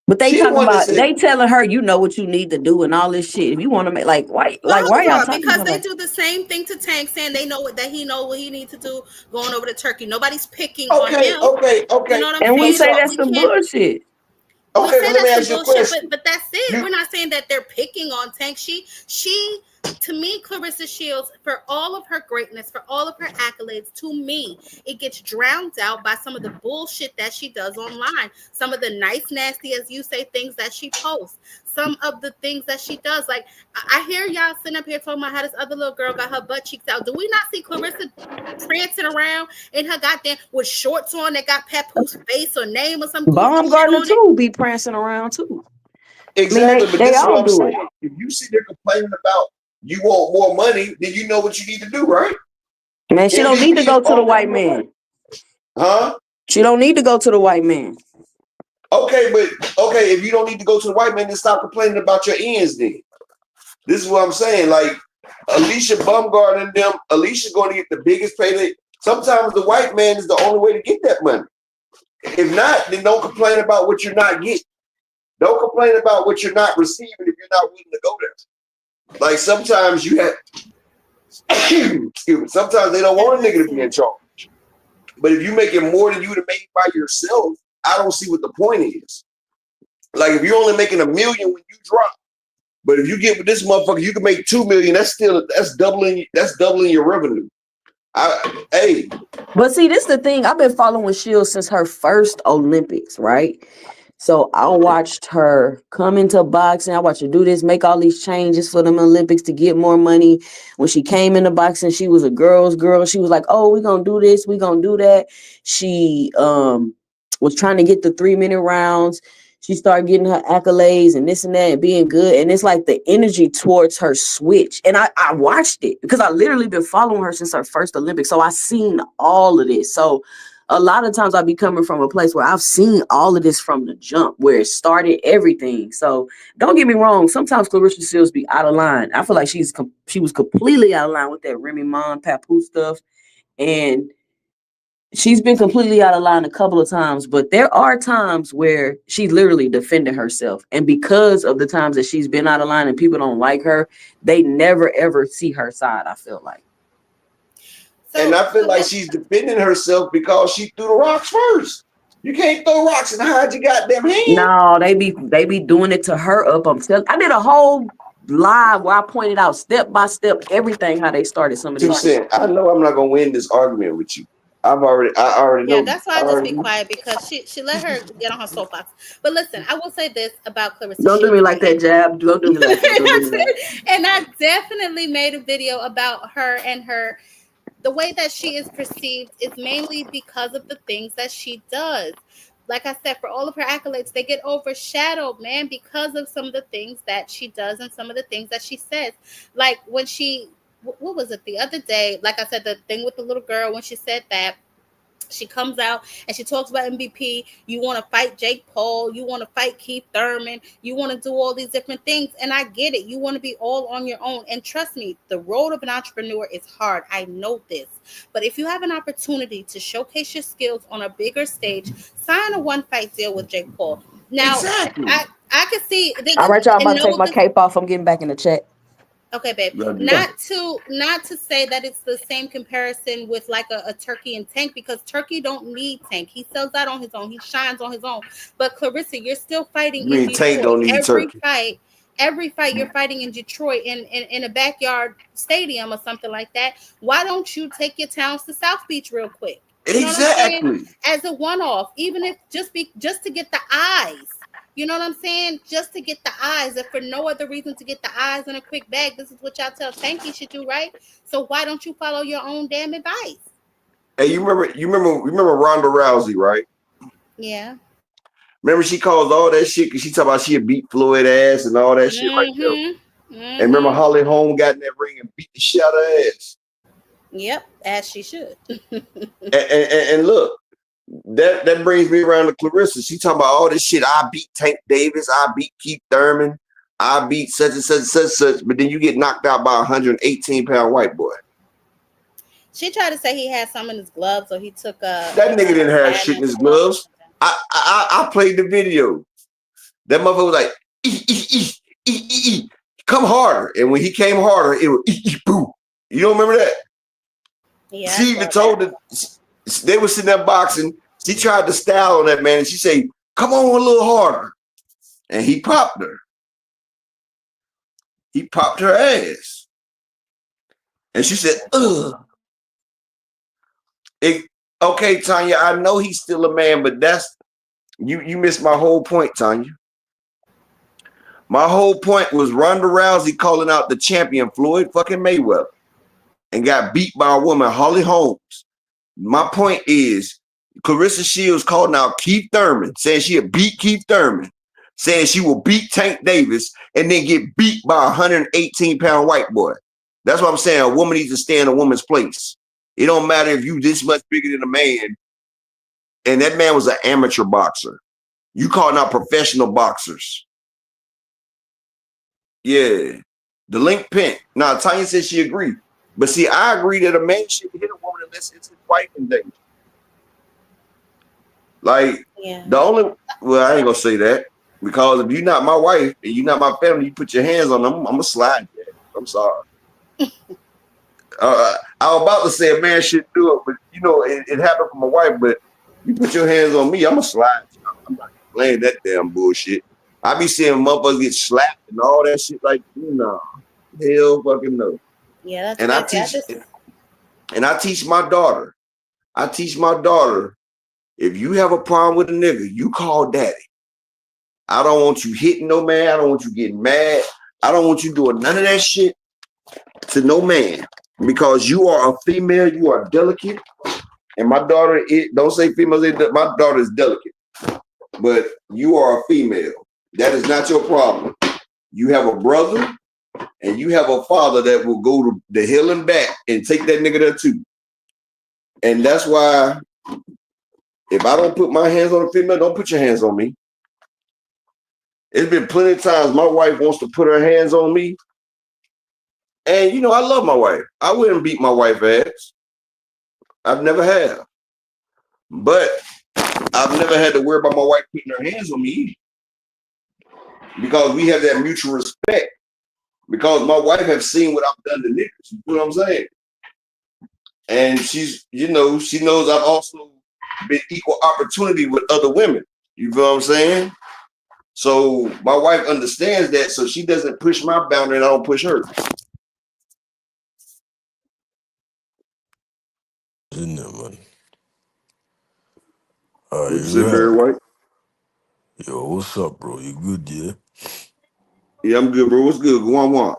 But they She talking wanted to about say, they telling her you know what you need to do and all this shit. If you want to make why y'all talking Because about they her? do the same thing to Tank, saying they know that he know what he needs to do going over to Turkey. Nobody's picking on okay, him. okay, You know what I'm And we saying? say So that's we some can't. bullshit. We okay, say but let me that's some ask you a bullshit, question. but that's it. You, We're not saying that they're picking on Tank. She to me, Clarissa Shields, for all of her greatness, for all of her accolades, to me, it gets drowned out by some of the bullshit that she does online. Some of the nice, nasty, as you say, things that she posts. Some of the things that she does. Like, I hear y'all sitting up here talking about how this other little girl got her butt cheeks out. Do we not see Clarissa prancing around in her goddamn with shorts on that got Papoose face or name or some goofy shit Baumgartner on it? too be prancing around too. I mean exactly, but they this is what all I'm do it. saying. If you see they're complaining about you want more money, then you know what you need to do, right? Man, she don't need to MVP is go to the all white man. huh? She don't need to go to the white man. Okay, but okay, if you don't need to go to the white man, then stop complaining about your ends then. This is what I'm saying. Like Alicia Baumgartner and them, Alicia's going to get the biggest payday. Sometimes the white man is the only way to get that money. If not, then don't complain about what you're not getting. Don't complain about what you're not receiving if you're not willing to go there. Like sometimes you have, excuse me, sometimes they don't want a nigga to be in charge. But if you're making more than you would have made by yourself, I don't see what the point is. Like if you're only making $1 million when you drop, but if you get with this motherfucker, you can make 2 million. That's doubling your revenue. Hey. But see, this is the thing. I've been following Shields since her first Olympics, right? So I watched her come into boxing. I watched her do this, make all these changes for them Olympics to get more money. When she came into boxing, she was a girl's girl. She was like, "Oh, we're gonna do this, we're gonna do that." She was trying to get the 3-minute rounds. She started getting her accolades and this and that and being good. And it's like the energy towards her switch. And I watched it because I literally been following her since her first Olympics. So I seen all of this. So a lot of times I be coming from a place where I've seen all of this from the jump, where it started everything. So don't get me wrong. Sometimes Clarissa Shields be out of line. I feel like she was completely out of line with that Remy Ma Papoose stuff. And she's been completely out of line a couple of times, but there are times where she literally defended herself. And because of the times that she's been out of line and people don't like her, they never ever see her side, I feel like. And I feel like she's defending herself because she threw the rocks first. You can't throw rocks and hide your goddamn hand. No, they be doing it to her up. I did a whole live where I pointed out step by step everything how they started some of this shit. I know I'm not gonna win this argument with you. I already know. Yeah, that's why I just be quiet, because she let her get on her soapbox. But listen, I will say this about Clarissa. Don't do me like that, Jab. Don't do me like that. And I definitely made a video about her and the way that she is perceived is mainly because of the things that she does. Like I said, for all of her accolades, they get overshadowed, man, because of some of the things that she does and some of the things that she says. Like when what was it the other day? Like I said, the thing with the little girl, when she said that, she comes out and she talks about MVP. You want to fight Jake Paul. You want to fight Keith Thurman. You want to do all these different things. And I get it. You want to be all on your own. And trust me, the road of an entrepreneur is hard. I know this. But if you have an opportunity to showcase your skills on a bigger stage, sign a one-fight deal with Jake Paul. Now, exactly. I can see. All right, y'all. I'm about to take my cape off. I'm getting back in the chat. Okay, babe. Not to say that it's the same comparison with like a Turkey and Tank, because Turkey don't need Tank. He sells out on his own. He shines on his own. But Clarissa, you're still fighting in Detroit. Tank don't need Turkey. Every fight you're fighting in Detroit in a backyard stadium or something like that. Why don't you take your talents to South Beach real quick? You know exactly. As a one-off, even if just to get the eyes. You know what I'm saying? Just to get the eyes, if for no other reason to get the eyes in a quick bag. This is what y'all tell Tanky should do, right? So why don't you follow your own damn advice? Hey, you remember Ronda Rousey, right? Yeah. Remember she caused all that shit because she talked about she had beat Floyd ass and all that shit right there. Mm-hmm. And remember Holly Holm got in that ring and beat the shit out of her ass. Yep, as she should. and look. That brings me around to Clarissa. She talking about all this shit. I beat Tank Davis. I beat Keith Thurman. I beat such and such and such. But then you get knocked out by a 118-pound white boy. She tried to say he had some in his gloves, or he took a. That nigga didn't have shit in his gloves. I played the video. That motherfucker was like, come harder. And when he came harder, it was boo. You don't remember that? Yeah. She even told that. They were sitting there boxing. She tried to style on that man, and she said, "Come on a little harder," and he popped her. He popped her ass, and she said, "Ugh." Okay, Tanya. I know he's still a man, but that's you missed my whole point, Tanya. My whole point was Ronda Rousey calling out the champion Floyd fucking Mayweather, and got beat by a woman, Holly Holmes. My point is, Clarissa Shields calling out Keith Thurman, saying she'll beat Keith Thurman, saying she will beat Tank Davis, and then get beat by a 118-pound white boy. That's what I'm saying. A woman needs to stay in a woman's place. It don't matter if you this much bigger than a man, and that man was an amateur boxer. You calling out professional boxers. Yeah. The link pinned. Now, Tanya says she agreed. But see, I agree that a man shouldn't hit a woman unless it's his wife in danger. Like, the only, well, I ain't gonna say that, because if you're not my wife and you're not my family, you put your hands on them, I'm gonna slide you. I'm sorry. I was about to say a man shouldn't do it, but you know, it happened for my wife, but you put your hands on me, I'm gonna slide you. I'm not playing that damn bullshit. I be seeing motherfuckers get slapped and all that shit, like, no, hell fucking no. Yeah, that's and I teach my daughter. If you have a problem with a nigga, you call daddy. I don't want you hitting no man. I don't want you getting mad. I don't want you doing none of that shit to no man, because you are a female. You are delicate. And my daughter, don't say females. My daughter is delicate, but you are a female. That is not your problem. You have a brother, and you have a father that will go to the hill and back and take that nigga there too. And that's why, if I don't put my hands on a female, don't put your hands on me. It's been plenty of times my wife wants to put her hands on me. And, you know, I love my wife. I wouldn't beat my wife ass. I've never have. But I've never had to worry about my wife putting her hands on me either. Because we have that mutual respect. Because my wife has seen what I've done to niggas. You know what I'm saying? And she's, you know, she knows I've also been equal opportunity with other women. You feel what I'm saying? So my wife understands that, so she doesn't push my boundary and I don't push her. Isn't it, man? What you You say, Barry right. White? Yo, what's up, bro? You good, yeah? Yeah, I'm good, bro. What's good? Go on.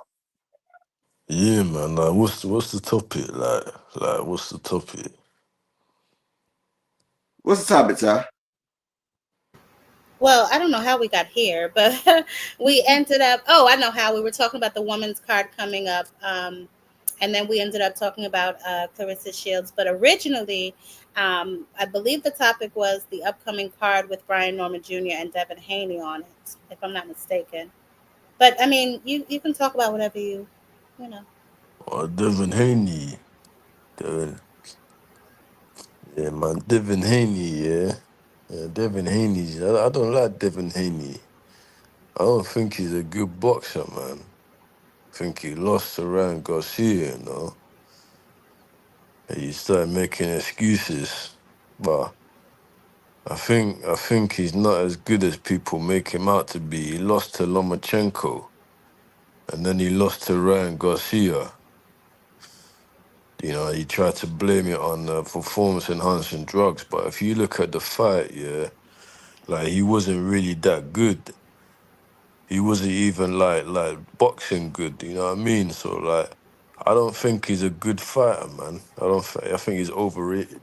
Yeah, man. Like, what's the topic? Like, what's the topic? What's the topic, Ty? Well, I don't know how we got here, but we ended up. Oh, I know how. We were talking about the woman's card coming up, and then we ended up talking about Clarissa Shields. But originally, I believe the topic was the upcoming card with Brian Norman Jr. and Devin Haney on it, if I'm not mistaken. But I mean, you can talk about whatever you know. Devin Haney. Devin, yeah, man. Devin Haney, yeah. Yeah, Devin Haney. I don't like Devin Haney. I don't think he's a good boxer, man. I think he lost to Ryan Garcia, you know. And he started making excuses. But I think he's not as good as people make him out to be. He lost to Lomachenko, and then he lost to Ryan Garcia. You know, he tried to blame it on performance-enhancing drugs, but if you look at the fight, yeah, like he wasn't really that good. He wasn't even like boxing good. You know what I mean? So like, I don't think he's a good fighter, man. I think he's overrated.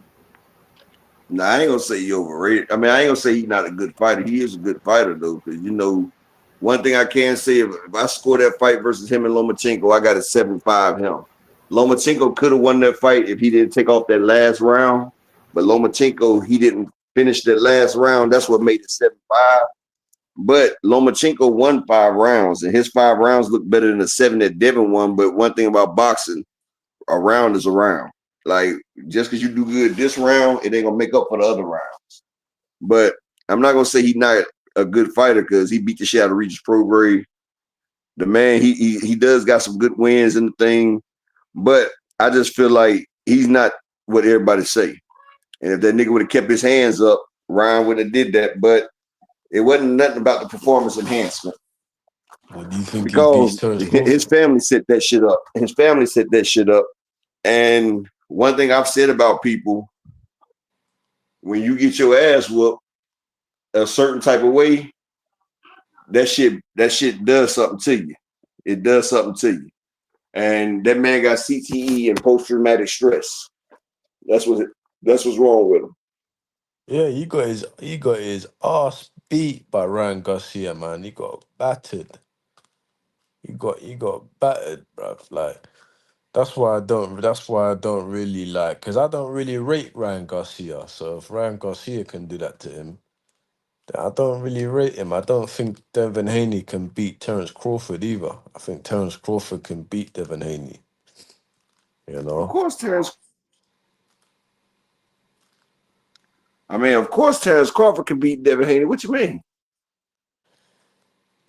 Nah, I ain't gonna say he overrated. I mean, I ain't gonna say he's not a good fighter. He is a good fighter though, because you know, one thing I can say, if I score that fight versus him and Lomachenko, I got a 7-5 him. Lomachenko could have won that fight if he didn't take off that last round, but Lomachenko, he didn't finish that last round. That's what made it 7-5. But Lomachenko won 5 rounds, and his 5 rounds look better than the 7 that Devin won. But one thing about boxing, a round is a round. Like, just because you do good this round, it ain't gonna make up for the other rounds. But I'm not gonna say he's not a good fighter because he beat the shit out of Regis Prograis. The man, he does got some good wins in the thing, but I just feel like he's not what everybody say. And if that nigga would have kept his hands up, Ryan would have did that. But it wasn't nothing about the performance enhancement What do you think he beats because Terence his Crawford? family set that shit up. His family set that shit up. And one thing I've said about people, when you get your ass whooped a certain type of way, that shit does something to you. It does something to you. And that man got CTE and post-traumatic stress. That's what's wrong with him. Yeah, he got his ass beat by Ryan Garcia, man. He got battered. He got battered, bruv. Like that's why I don't really like, because I don't really rate Ryan Garcia. So if Ryan Garcia can do that to him, then I don't really rate him. I don't think Devin Haney can beat Terence Crawford either. I think Terence Crawford can beat Devin Haney, you Of know? course, of course, Terence Crawford can beat Devin Haney. What you mean?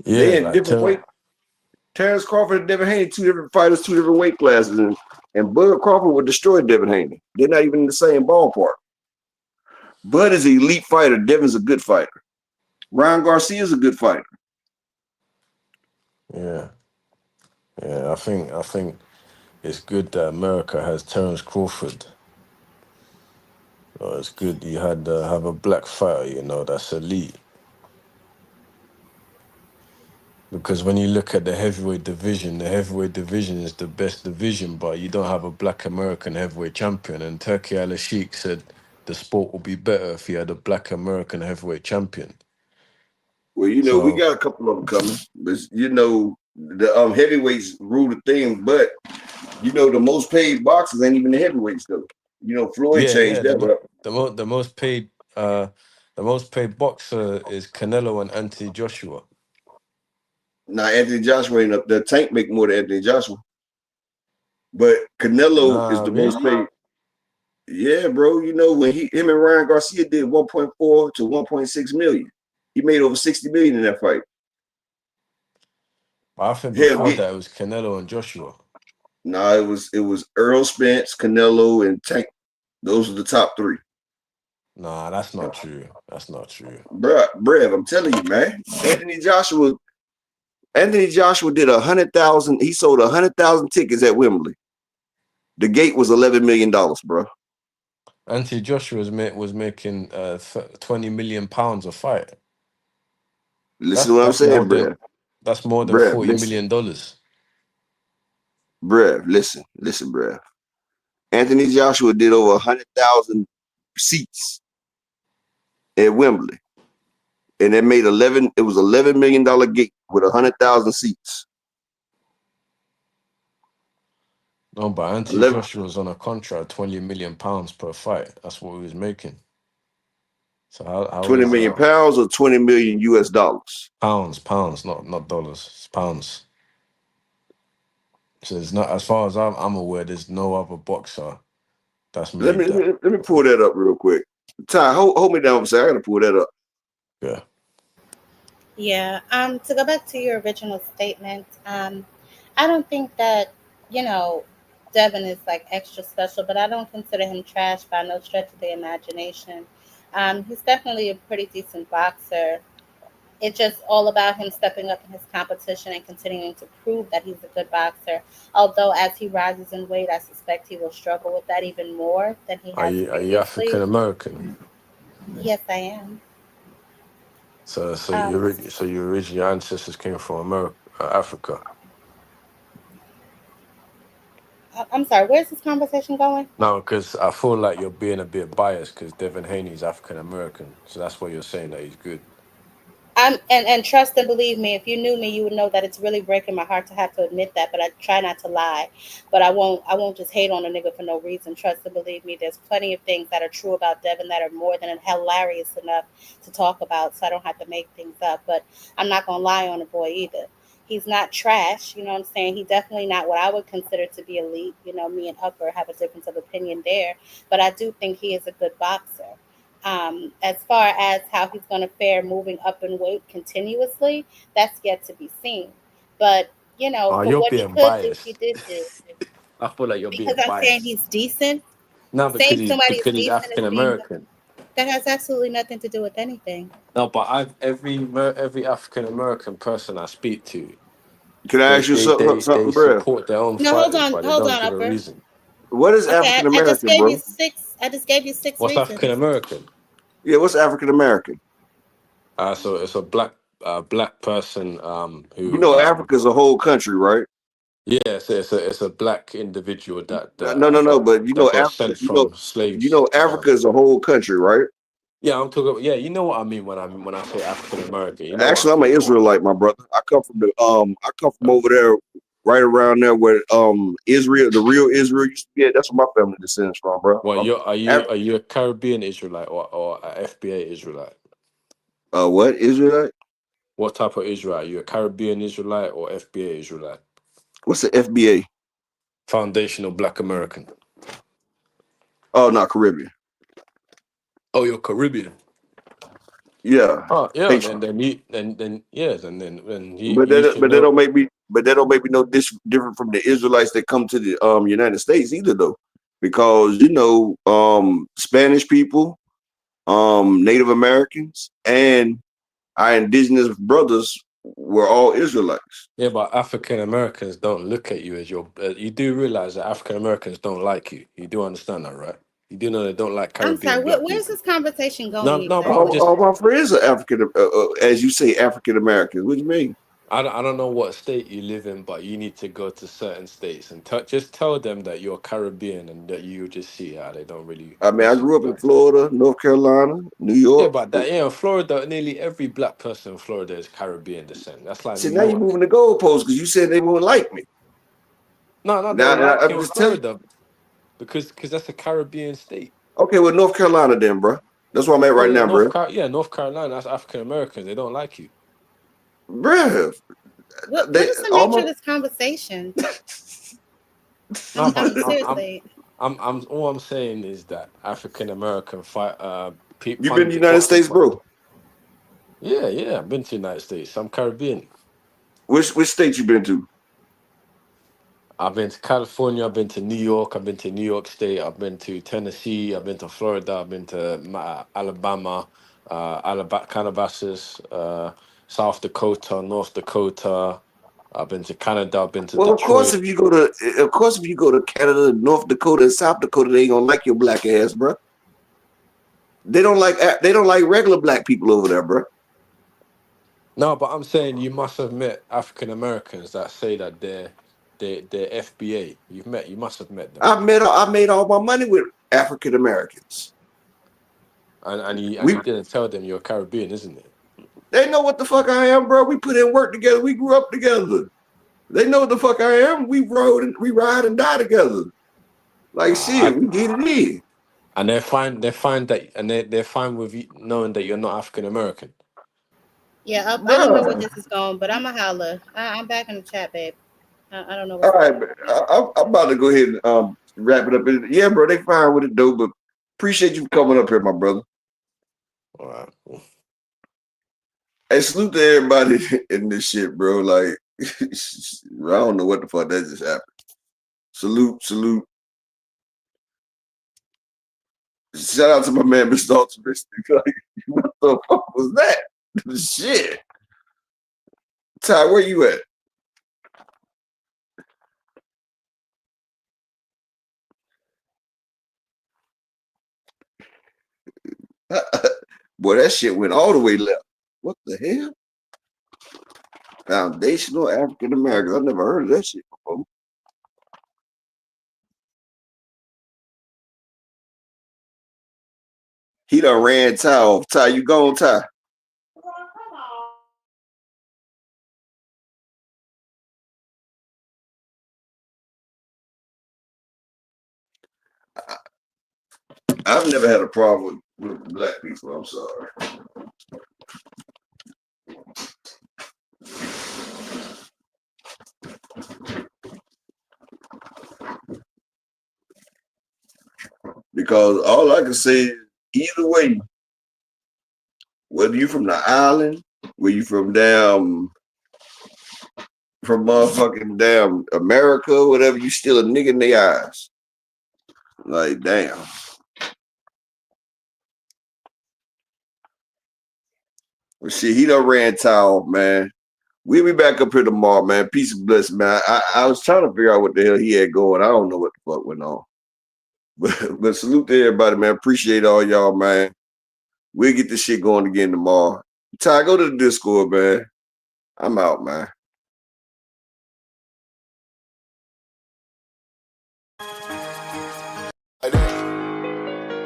They Yeah, in like different weight. Terence Crawford and Devin Haney, 2 different fighters, 2 different weight classes, and Bud Crawford would destroy Devin Haney. They're not even in the same ballpark. Bud is an elite fighter. Devin's a good fighter. Ryan Garcia is a good fighter. yeah. Yeah, I think it's good that America has Terence Crawford. It's good you had have a black fighter, you know, that's elite. Because when you look at the heavyweight division is the best division, but you don't have a black American heavyweight champion. And Turkey Al Sheikh said the sport would be better if you had a black American heavyweight champion. Well, we So got a couple of them coming, but the heavyweights rule the thing. But the most paid boxers ain't even the heavyweights though. Floyd yeah, changed that, but the most paid boxer is Canelo and Anthony Joshua. now Anthony Joshua ain't up there. Tank make more than Anthony Joshua, but Canelo is Nah, the most really? paid. Yeah, bro. When him and Ryan Garcia did 1.4 to 1.6 million, he made over 60 million in that fight. I think Hell, before that it was Canelo and Joshua. nah, it was Earl Spence, Canelo, and Tank. Those are the top three. Nah, that's not true. That's not true. Bruh, I'm telling you, man. Anthony Joshua did 100,000. He sold 100,000 tickets at Wembley. The gate was $11 million, bro. Anthony Joshua was making 20 million pounds a fight. Listen to what I'm saying, bruh. That's more than Bruh, $40 listen. million. Bruh, listen, bruh. Anthony Joshua did over 100,000 seats at Wembley. And it made it was $11 million gate with 100,000 seats. No, but Anthony 11, Joshua was on a contract, 20 million pounds per fight. That's what he was making. So how 20 is million pounds or 20 million US dollars? Pounds, not dollars. It's pounds. So it's not, as far as I'm aware, there's no other boxer that's Let made me that. let me pull that up real quick. Ty, hold me down for a second. I gotta pull that up. Yeah. Yeah. To go back to your original statement, I don't think that, Devin is like extra special, but I don't consider him trash by no stretch of the imagination. He's definitely a pretty decent boxer. It's just all about him stepping up in his competition and continuing to prove that he's a good boxer. Although as he rises in weight, I suspect he will struggle with that even more than he Are has you African previously. American? Yes, I am. So Um, your original ancestors came from America, Africa. I'm sorry, where's this conversation going? No, because I feel like you're being a bit biased because Devin Haney's African American, so that's why you're saying that he's good. And trust and believe me, if you knew me, you would know that it's really breaking my heart to have to admit that, but I try not to lie. But I won't just hate on a nigga for no reason. Trust and believe me, there's plenty of things that are true about Devin that are more than hilarious enough to talk about, so I don't have to make things up. But I'm not gonna lie on a boy either. He's not trash, you know what I'm saying? He's definitely not what I would consider to be elite. Me and Upper have a difference of opinion there, but I do think he is a good boxer. As far as how he's going to fare moving up in weight continuously, that's yet to be seen. But Oh, for you're what he being could do, he biased. did do. I feel like you're Because being I'm saying biased. he's decent. No, Saying somebody is because he's decent is African being American. that has absolutely nothing to do with anything. No, but every African American person I speak to, Can I ask you they something, bro? support their own No, hold fighters, on, but they hold don't on, give a Upper. reason. What is Okay, African I just American, gave you bro? six. I just gave you six What's African reasons. American? Yeah, what's African American? So it's a black person You who know, Africa's a whole country, right? yeah, it's a black individual that No, but got Africa. sent from slaves. Africa is a whole country, right? Yeah, I'm talking. Yeah, you know what I mean when I say African American. You know what Actually, I I'm an mean. Israelite, my brother. I come from over there, right around there where Israel, the real Israel used to be at. That's where my family descends from, bro. Well, Af- are you a Caribbean Israelite or a FBA Israelite? what Israelite? What type of Israelite? Are you a Caribbean Israelite or FBA Israelite? What's the FBA? Foundational Black American. Oh, not Caribbean. Oh, you're Caribbean. Yeah, Oh, yeah. Haitian. Then yes, and then But you that should but that know. don't make me no different from the Israelites that come to the United States either though, because Spanish people, Native Americans, and our indigenous brothers were all Israelites. Yeah, but African Americans don't look at you as your. You do realize that African Americans don't like you. You do understand that, right? You do know they don't like I'm sorry. Caribbean black Where's people. this conversation going No, but exactly? I'm just All my friends are African, as you say, African Americans. What do you mean? I don't know what state you live in, but you need to go to certain states and just tell them that you're Caribbean and that you just see how they don't really I mean, I mess with grew you up in like that. Florida, North Carolina, New Yeah, York. but that Florida, nearly every black person in Florida is Caribbean descent. That's like See, New now you're York. moving the goalposts because you said they won't like me. No, they Now, don't like I'm you in just telling you. Florida because that's a Caribbean state. Okay, well, North Carolina then, bro. That's where I'm at Oh right yeah, now, bro. North Carolina. That's African Americans. They don't like you. Bruh, What they is the all nature of my. this conversation? No, but Seriously. all I'm saying is that African American You been to the United States, bro? Yeah, I've been to the United States. I'm Caribbean. Which state you been to? I've been to California. I've been to New York. I've been to New York State. I've been to Tennessee. I've been to Florida. I've been to Alabama, Calabasas, South Dakota, North Dakota. I've been to Canada. I've been to Well, of course, Detroit. if you go to Canada, North Dakota, and South Dakota, they ain't gonna like your black ass, bro. They don't like regular black people over there, bro. No, but I'm saying you must have met African Americans that say that they're FBA. You must have met them. I made all my money with African Americans. And We you didn't tell them you're Caribbean, isn't it? They know what the fuck I am, bro. We put in work together. We grew up together. They know what the fuck I am. We ride and die together. Like shit, we get it in. And they're fine. They're fine with you knowing that you're not African American. Yeah, I don't know where this is going, but I'm a holler. I'm back in the chat, babe. I don't know what's All right, I'm about to go ahead and wrap it up. Yeah, bro, they fine with it though, but appreciate you coming up here, my brother. All right. Hey, salute to everybody in this shit, bro. Like, I don't know what the fuck that just happened. Salute. Shout out to my man, Mr. Ultimate. Like, what the fuck was that? Shit. Ty, where you at? Boy, that shit went all the way left. What the hell? Foundational African Americans. I've never heard of that shit before. He done ran Ty off. Ty, you gone, Ty? I've never had a problem with black people. I'm sorry. Because all I can say is either way, whether you from the island, whether you from motherfucking damn America, whatever, you still a nigga in their eyes. Like, damn. Well, shit, he done ran towel, man. We'll be back up here tomorrow, man. Peace and blessing, man. I was trying to figure out what the hell he had going. I don't know what the fuck went on. But salute to everybody, man. Appreciate all y'all, man. We'll get this shit going again tomorrow. Ty, go to the Discord, man. I'm out, man.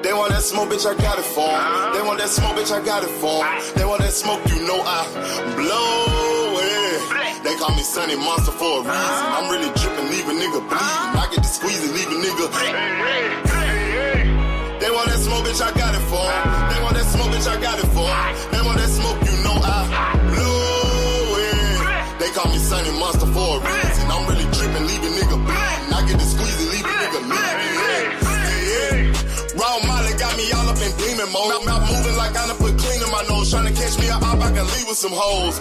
They want that smoke, bitch, I got it for 'em. They want that smoke, bitch, I got it for 'em. They want that smoke, you know I blow it. They call me Sunny Monster for a reason. I'm really dripping, leave a nigga bleeding. I get to squeeze and leave a nigga. They want that smoke, bitch, I got it for 'em. They want that smoke, bitch, I got it for 'em. They want that smoke, you know I blow it. They call me Sunny Monster for a reason. I'm really dripping, leave a nigga bleeding. I get to squeeze and leave a nigga bleeding. Raw Molly got me all up in demon mode. Mouth moving like I done put clean in my nose. Tryna catch me a op, I can leave with some hoes.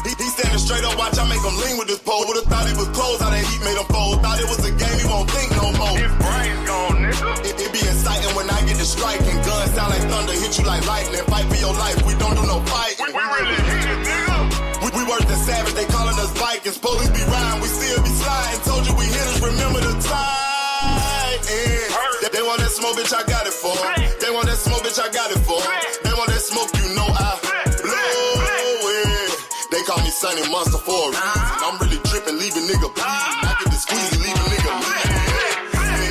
He standing straight up, watch I make him lean with this pole. Would've thought he was closed, how that heat made him fold. Thought it was a game, he won't think no more. His brain's gone, nigga. It be exciting when I get to striking. Guns sound like thunder, hit you like lightning. Fight for your life, we don't do no fighting. We really hit it, nigga. We worse than savage, they calling us Vikings. Police be riding, we still be sliding. Told you we hitters, remember the time. They want that smoke, bitch, I got it for 'em. They want that smoke, bitch, I got it for 'em. They want that smoke, you know I blow it. They call me Sunny Monster for a reason. I'm really tripping, leave a nigga bleeding. I get the squeezy, leave a nigga bleeding.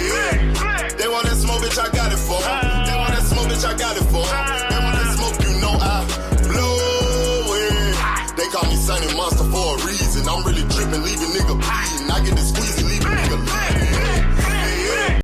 They want that smoke, bitch, I got it for 'em. They want that smoke, bitch, I got it for 'em. They want that smoke, you know I blow it. They call me Sunny Monster for a reason. I'm really tripping, leave a nigga bleeding. I get the squeezy,